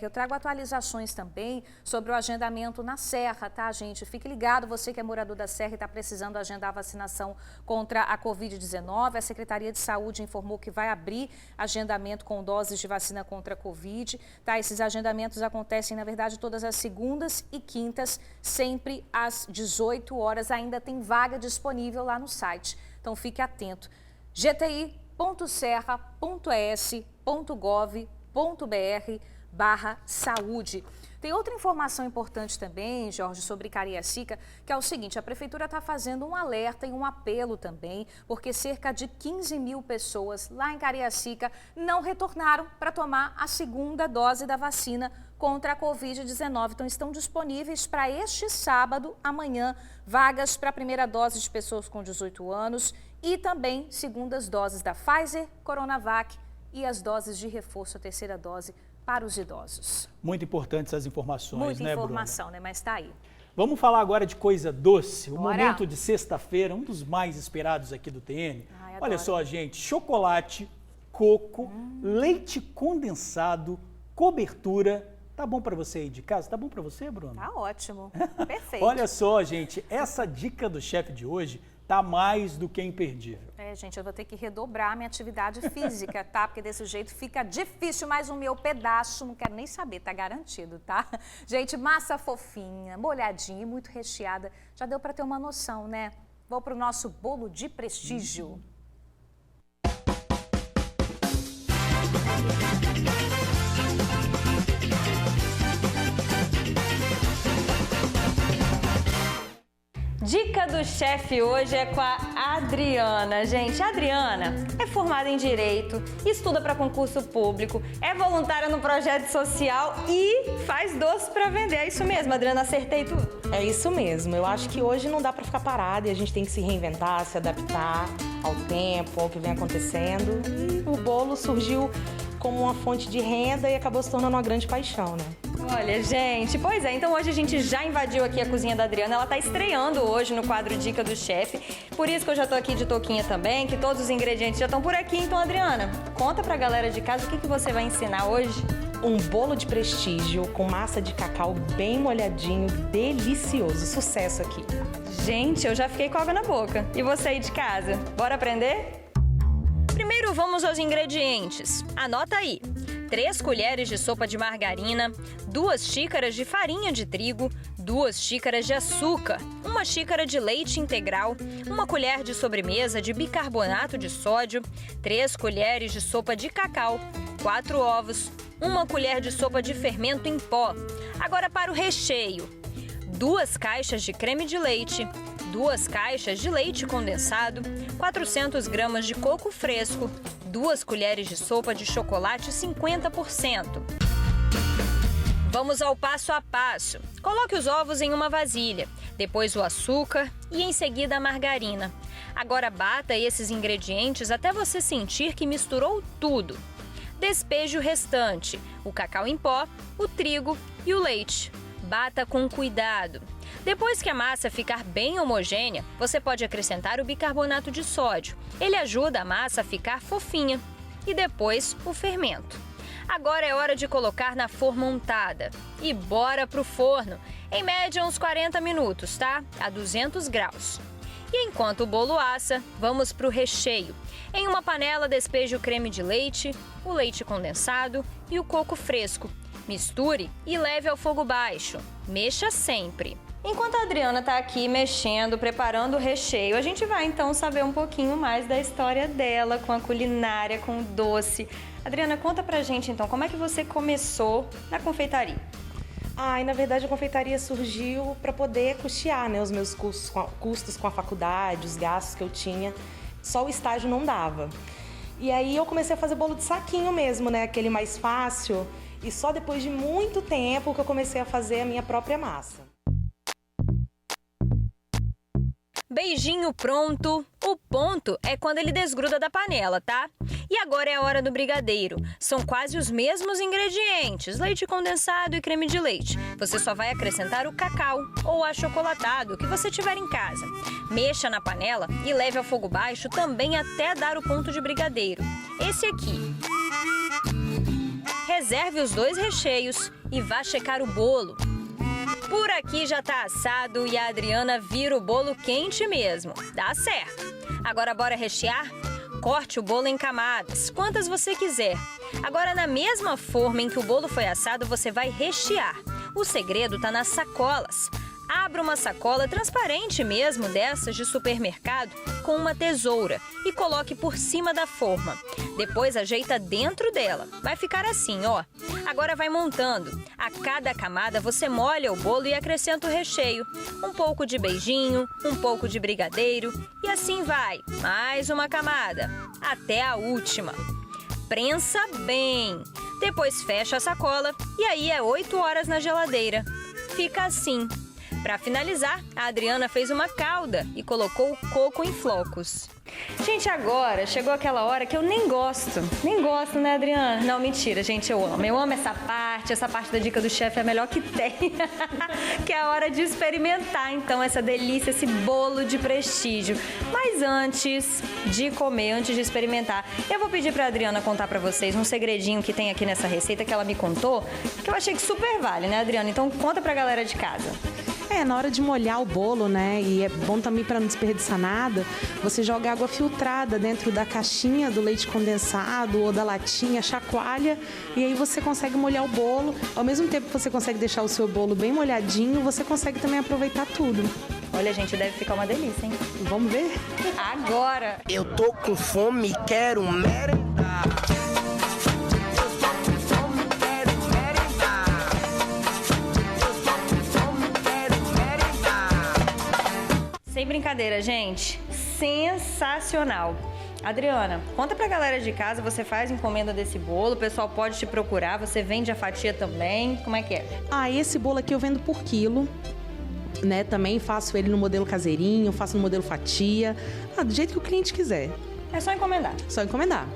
Eu trago atualizações também sobre o agendamento na Serra, tá, gente? Fique ligado, você que é morador da Serra e está precisando agendar a vacinação contra a Covid-19. A Secretaria de Saúde informou que vai abrir agendamento com doses de vacina contra a Covid, tá? Esses agendamentos acontecem, na verdade, todas as segundas e quintas, sempre às 18 horas. Ainda tem vaga disponível lá no site, então fique atento. gti.serra.es.gov.br/saúde. Tem outra informação importante também, Jorge, sobre Cariacica, que é o seguinte: a Prefeitura está fazendo um alerta e um apelo também, porque cerca de 15 mil pessoas lá em Cariacica não retornaram para tomar a segunda dose da vacina contra a Covid-19. Então, estão disponíveis para este sábado, amanhã, vagas para a primeira dose de pessoas com 18 anos e também segundas doses da Pfizer, Coronavac e as doses de reforço, a terceira dose para os idosos. Muito importantes as informações, Muita né, informação, né? Mas está aí. Vamos falar agora de coisa doce. O Bora. momento de sexta-feira, um dos mais esperados aqui do TN. Ai, olha só, gente, chocolate, coco, leite condensado, cobertura. Tá bom para você aí de casa? Tá bom para você, Bruno? Tá ótimo. Perfeito. Olha só, gente, essa dica do chefe de hoje tá mais do que imperdível. Gente, eu vou ter que redobrar a minha atividade física, tá? Porque desse jeito fica difícil, mas o meu pedaço, não quero nem saber, tá garantido, tá? Gente, massa fofinha, molhadinha e muito recheada. Já deu para ter uma noção, né? Vou pro nosso bolo de prestígio. Dica do chefe hoje é com a Adriana. Gente, a Adriana é formada em Direito, estuda para concurso público, é voluntária no projeto social e faz doce para vender. É isso mesmo, Adriana, acertei tudo? É isso mesmo. Eu acho que hoje não dá para ficar parada e a gente tem que se reinventar, se adaptar ao tempo, ao que vem acontecendo. E o bolo surgiu como uma fonte de renda e acabou se tornando uma grande paixão, né? Olha, gente, pois é, então hoje a gente já invadiu aqui a cozinha da Adriana, ela tá estreando hoje no quadro Dica do Chefe, por isso que eu já tô aqui de touquinha também, que todos os ingredientes já estão por aqui. Então, Adriana, conta pra galera de casa o que você vai ensinar hoje. Um bolo de prestígio com massa de cacau bem molhadinho, delicioso, sucesso aqui. Gente, eu já fiquei com água na boca. E você aí de casa, bora aprender? Primeiro vamos aos ingredientes, anota aí. 3 colheres de sopa de margarina, 2 xícaras de farinha de trigo, 2 xícaras de açúcar, 1 xícara de leite integral, 1 colher de sobremesa de bicarbonato de sódio, 3 colheres de sopa de cacau, 4 ovos, 1 colher de sopa de fermento em pó. Agora para o recheio: 2 caixas de creme de leite, 2 caixas de leite condensado, 400 gramas de coco fresco, 2 colheres de sopa de chocolate 50%. Vamos ao passo a passo. Coloque os ovos em uma vasilha, depois o açúcar e em seguida a margarina. Agora bata esses ingredientes até você sentir que misturou tudo. Despeje o restante, o cacau em pó, o trigo e o leite. Bata com cuidado. Depois que a massa ficar bem homogênea, você pode acrescentar o bicarbonato de sódio. Ele ajuda a massa a ficar fofinha. E depois o fermento. Agora é hora de colocar na forma untada. E bora pro forno. Em média uns 40 minutos, tá? A 200 graus. E enquanto o bolo assa, vamos pro recheio. Em uma panela despeje o creme de leite, o leite condensado e o coco fresco. Misture e leve ao fogo baixo. Mexa sempre. Enquanto a Adriana está aqui mexendo, preparando o recheio, a gente vai então saber um pouquinho mais da história dela com a culinária, com o doce. Adriana, conta pra gente então, como é que você começou na confeitaria? E na verdade a confeitaria surgiu para poder custear, né, os meus custos com a faculdade, os gastos que eu tinha. Só o estágio não dava. E aí eu comecei a fazer bolo de saquinho mesmo, né, aquele mais fácil. E só depois de muito tempo que eu comecei a fazer a minha própria massa. Beijinho pronto. O ponto é quando ele desgruda da panela, tá? E agora é a hora do brigadeiro. São quase os mesmos ingredientes, leite condensado e creme de leite. Você só vai acrescentar o cacau ou achocolatado que você tiver em casa. Mexa na panela e leve ao fogo baixo também até dar o ponto de brigadeiro. Esse aqui. Reserve os 2 recheios e vá checar o bolo. Por aqui já tá assado e a Adriana vira o bolo quente mesmo. Dá certo. Agora bora rechear? Corte o bolo em camadas, quantas você quiser. Agora na mesma forma em que o bolo foi assado, você vai rechear. O segredo tá nas sacolas. Abra uma sacola transparente mesmo, dessas de supermercado, com uma tesoura e coloque por cima da forma. Depois ajeita dentro dela. Vai ficar assim, ó. Agora vai montando. A cada camada você molha o bolo e acrescenta o recheio. Um pouco de beijinho, um pouco de brigadeiro e assim vai. Mais uma camada, até a última. Prensa bem. Depois fecha a sacola e aí é 8 horas na geladeira. Fica assim. Para finalizar, a Adriana fez uma calda e colocou o coco em flocos. Gente, agora chegou aquela hora que eu nem gosto. Nem gosto, né, Adriana? Não, mentira, gente, eu amo. Eu amo essa parte da dica do chefe é a melhor que tem. Que é a hora de experimentar, então, essa delícia, esse bolo de prestígio. Mas antes de comer, antes de experimentar, eu vou pedir pra Adriana contar pra vocês um segredinho que tem aqui nessa receita que ela me contou, que eu achei que super vale, né, Adriana? Então, conta pra galera de casa. Na hora de molhar o bolo, né, e é bom também para não desperdiçar nada, você joga água filtrada dentro da caixinha do leite condensado ou da latinha, chacoalha, e aí você consegue molhar o bolo. Ao mesmo tempo que você consegue deixar o seu bolo bem molhadinho, você consegue também aproveitar tudo. Olha, gente, deve ficar uma delícia, hein? Vamos ver? Agora! Eu tô com fome, quero merendar. Sem brincadeira, gente. Sensacional. Adriana, conta pra galera de casa, você faz encomenda desse bolo, o pessoal pode te procurar, você vende a fatia também, como é que é? Esse bolo aqui eu vendo por quilo, né? Também faço ele no modelo caseirinho, faço no modelo fatia, do jeito que o cliente quiser. É só encomendar? Só encomendar.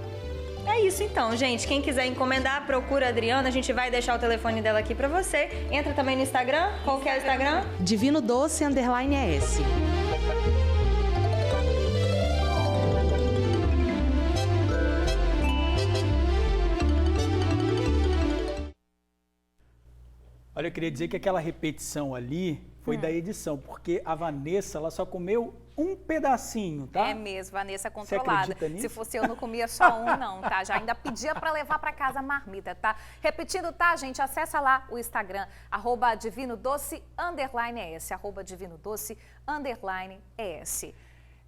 É isso então, gente. Quem quiser encomendar, procura a Adriana. A gente vai deixar o telefone dela aqui pra você. Entra também no Instagram. Qual que é o Instagram? Divino Doce _ES. Olha, eu queria dizer que aquela repetição ali foi da edição, porque a Vanessa, ela só comeu um pedacinho, tá? É mesmo, Vanessa Você controlada. acredita nisso? Se fosse eu, não comia só um, não, tá? Já ainda pedia para levar para casa a marmita, tá? Repetindo, tá, gente? Acessa lá o Instagram, @divinodoce _ES, @divinodoce _ES.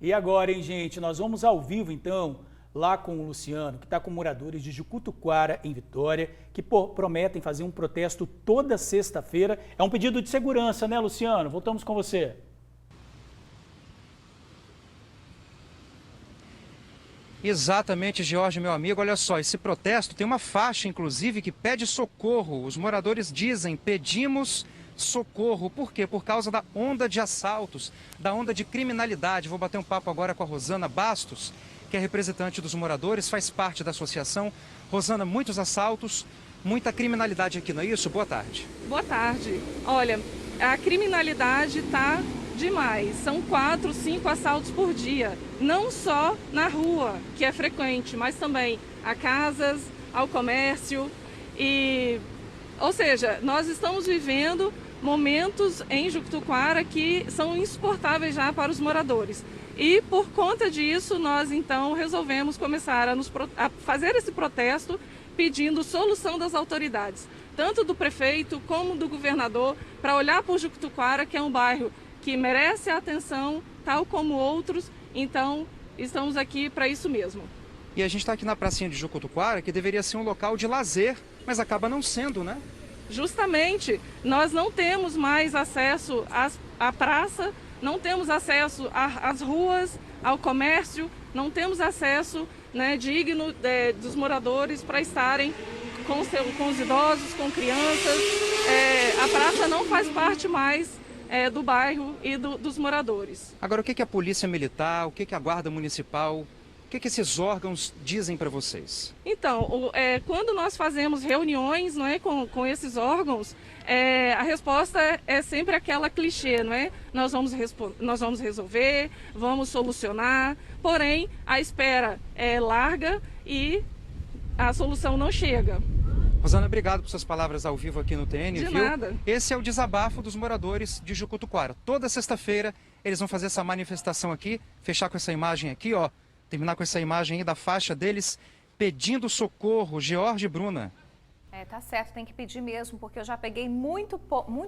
E agora, hein, gente? Nós vamos ao vivo, então, lá com o Luciano, que está com moradores de Jucutuquara, em Vitória, que prometem fazer um protesto toda sexta-feira. É um pedido de segurança, né, Luciano? Voltamos com você. Exatamente, Jorge, meu amigo. Olha só, esse protesto tem uma faixa, inclusive, que pede socorro. Os moradores dizem, pedimos socorro. Por quê? Por causa da onda de assaltos, da onda de criminalidade. Vou bater um papo agora com a Rosana Bastos, que é representante dos moradores, faz parte da associação. Rosana, muitos assaltos, muita criminalidade aqui, não é isso? Boa tarde. Boa tarde. Olha, a criminalidade está demais. São 4, 5 assaltos por dia. Não só na rua, que é frequente, mas também a casas, ao comércio. Ou seja, nós estamos vivendo momentos em Juctuquara que são insuportáveis já para os moradores. E por conta disso, nós então resolvemos começar a fazer esse protesto pedindo solução das autoridades, tanto do prefeito como do governador, para olhar por Juctuquara, que é um bairro que merece a atenção, tal como outros. Então, estamos aqui para isso mesmo. E a gente está aqui na pracinha de Juctuquara, que deveria ser um local de lazer, mas acaba não sendo, né? Justamente, nós não temos mais acesso à praça, não temos acesso às ruas, ao comércio, não temos acesso, né, digno dos moradores para estarem com os idosos, com crianças. A praça não faz parte mais do bairro e dos moradores. Agora, o que a Polícia Militar, o que a Guarda Municipal, o que esses órgãos dizem para vocês? Então, quando nós fazemos reuniões, não é, com esses órgãos, a resposta é sempre aquela clichê, não é? Nós vamos resolver, vamos solucionar, porém a espera é larga e a solução não chega. Rosana, obrigado por suas palavras ao vivo aqui no TN. De nada. Esse é o desabafo dos moradores de Juctuquara. Toda sexta-feira eles vão fazer essa manifestação aqui, fechar com essa imagem aqui, ó. Terminar com essa imagem aí da faixa deles pedindo socorro. George e Bruna. Tá certo, tem que pedir mesmo, porque eu já peguei muito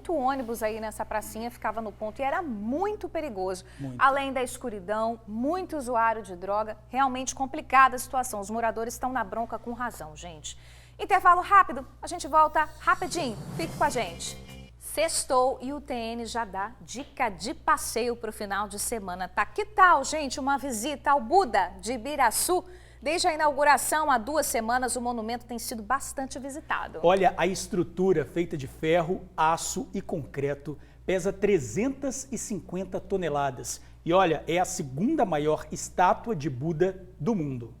ônibus aí nessa pracinha, ficava no ponto e era muito perigoso. Muito. Além da escuridão, muito usuário de droga, realmente complicada a situação. Os moradores estão na bronca com razão, gente. Intervalo rápido, a gente volta rapidinho. Fique com a gente. Sextou e o TN já dá dica de passeio para o final de semana. Tá? Que tal, gente, uma visita ao Buda de Ibiraçu? Desde a inauguração, há 2 semanas, o monumento tem sido bastante visitado. Olha, a estrutura feita de ferro, aço e concreto pesa 350 toneladas. E olha, é a 2ª maior estátua de Buda do mundo.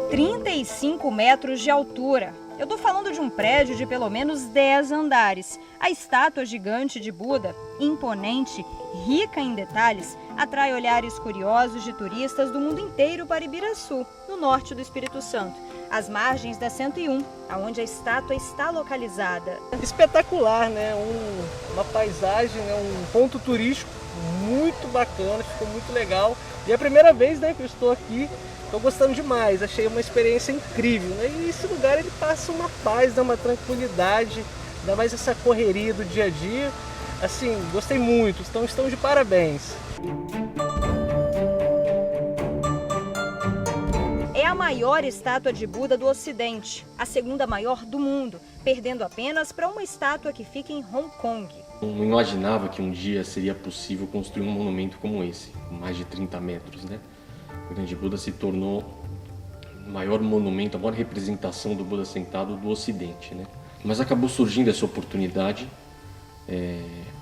35 metros de altura. Eu tô falando de um prédio de pelo menos 10 andares. A estátua gigante de Buda, imponente, rica em detalhes, atrai olhares curiosos de turistas do mundo inteiro para Ibiraçu, no norte do Espírito Santo, às margens da 101, aonde a estátua está localizada. Espetacular, né? Uma paisagem, né? Um ponto turístico muito bacana, ficou muito legal. E é a primeira vez, né, que eu estou aqui. Estou gostando demais, achei uma experiência incrível, né? E esse lugar ele passa uma paz, dá uma tranquilidade, ainda mais essa correria do dia a dia. Assim, gostei muito, então estão de parabéns. É a maior estátua de Buda do Ocidente, a 2ª maior do mundo, perdendo apenas para uma estátua que fica em Hong Kong. Não imaginava que um dia seria possível construir um monumento como esse, com mais de 30 metros, né? O Grande Buda se tornou o maior monumento, a maior representação do Buda sentado do Ocidente, né? Mas acabou surgindo essa oportunidade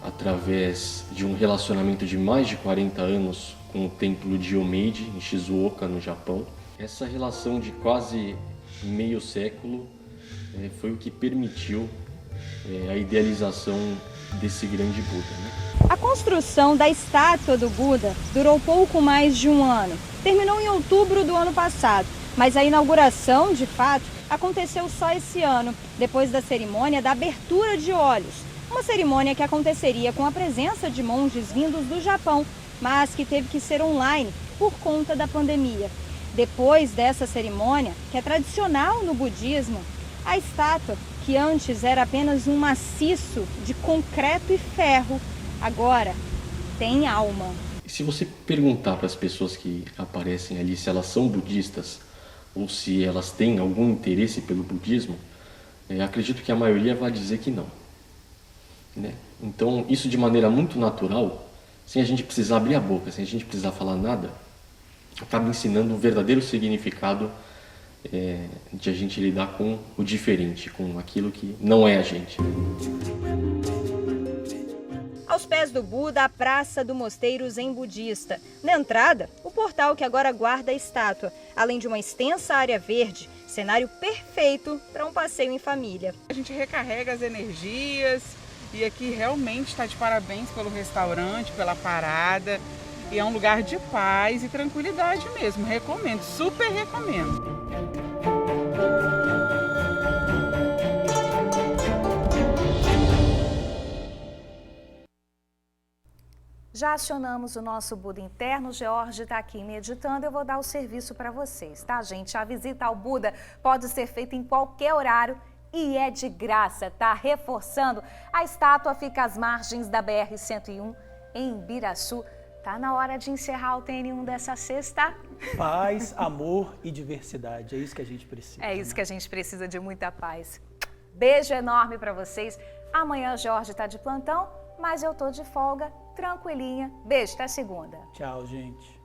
através de um relacionamento de mais de 40 anos com o templo de Yomeiji, em Shizuoka, no Japão. Essa relação de quase meio século foi o que permitiu a idealização desse grande Buda, né? A construção da estátua do Buda durou pouco mais de 1 ano. Terminou em outubro do ano passado, mas a inauguração, de fato, aconteceu só esse ano, depois da cerimônia da abertura de olhos. Uma cerimônia que aconteceria com a presença de monges vindos do Japão, mas que teve que ser online por conta da pandemia. Depois dessa cerimônia, que é tradicional no budismo, a estátua, que antes era apenas um maciço de concreto e ferro, agora tem alma. Se você perguntar para as pessoas que aparecem ali se elas são budistas ou se elas têm algum interesse pelo budismo, acredito que a maioria vai dizer que não, né? Então, isso de maneira muito natural, sem a gente precisar abrir a boca, sem a gente precisar falar nada, acaba ensinando o verdadeiro significado de a gente lidar com o diferente, com aquilo que não é a gente. Aos pés do Buda, a Praça do Mosteiro Zen Budista. Na entrada, o portal que agora guarda a estátua. além de uma extensa área verde, cenário perfeito para um passeio em família. A gente recarrega as energias e aqui realmente está de parabéns pelo restaurante, pela parada. E é um lugar de paz e tranquilidade mesmo. Recomendo, super recomendo. Já acionamos o nosso Buda interno, o George está aqui meditando, eu vou dar o serviço para vocês, tá, gente? A visita ao Buda pode ser feita em qualquer horário e é de graça, tá? Reforçando, a estátua fica às margens da BR-101, em Ibiraçu. Tá na hora de encerrar o TN1 dessa sexta. Paz, amor e diversidade, é isso que a gente precisa. É isso que a gente precisa, de muita paz. Beijo enorme para vocês. Amanhã o Jorge tá de plantão, mas eu tô de folga, tranquilinha. Beijo, até segunda. Tchau, gente.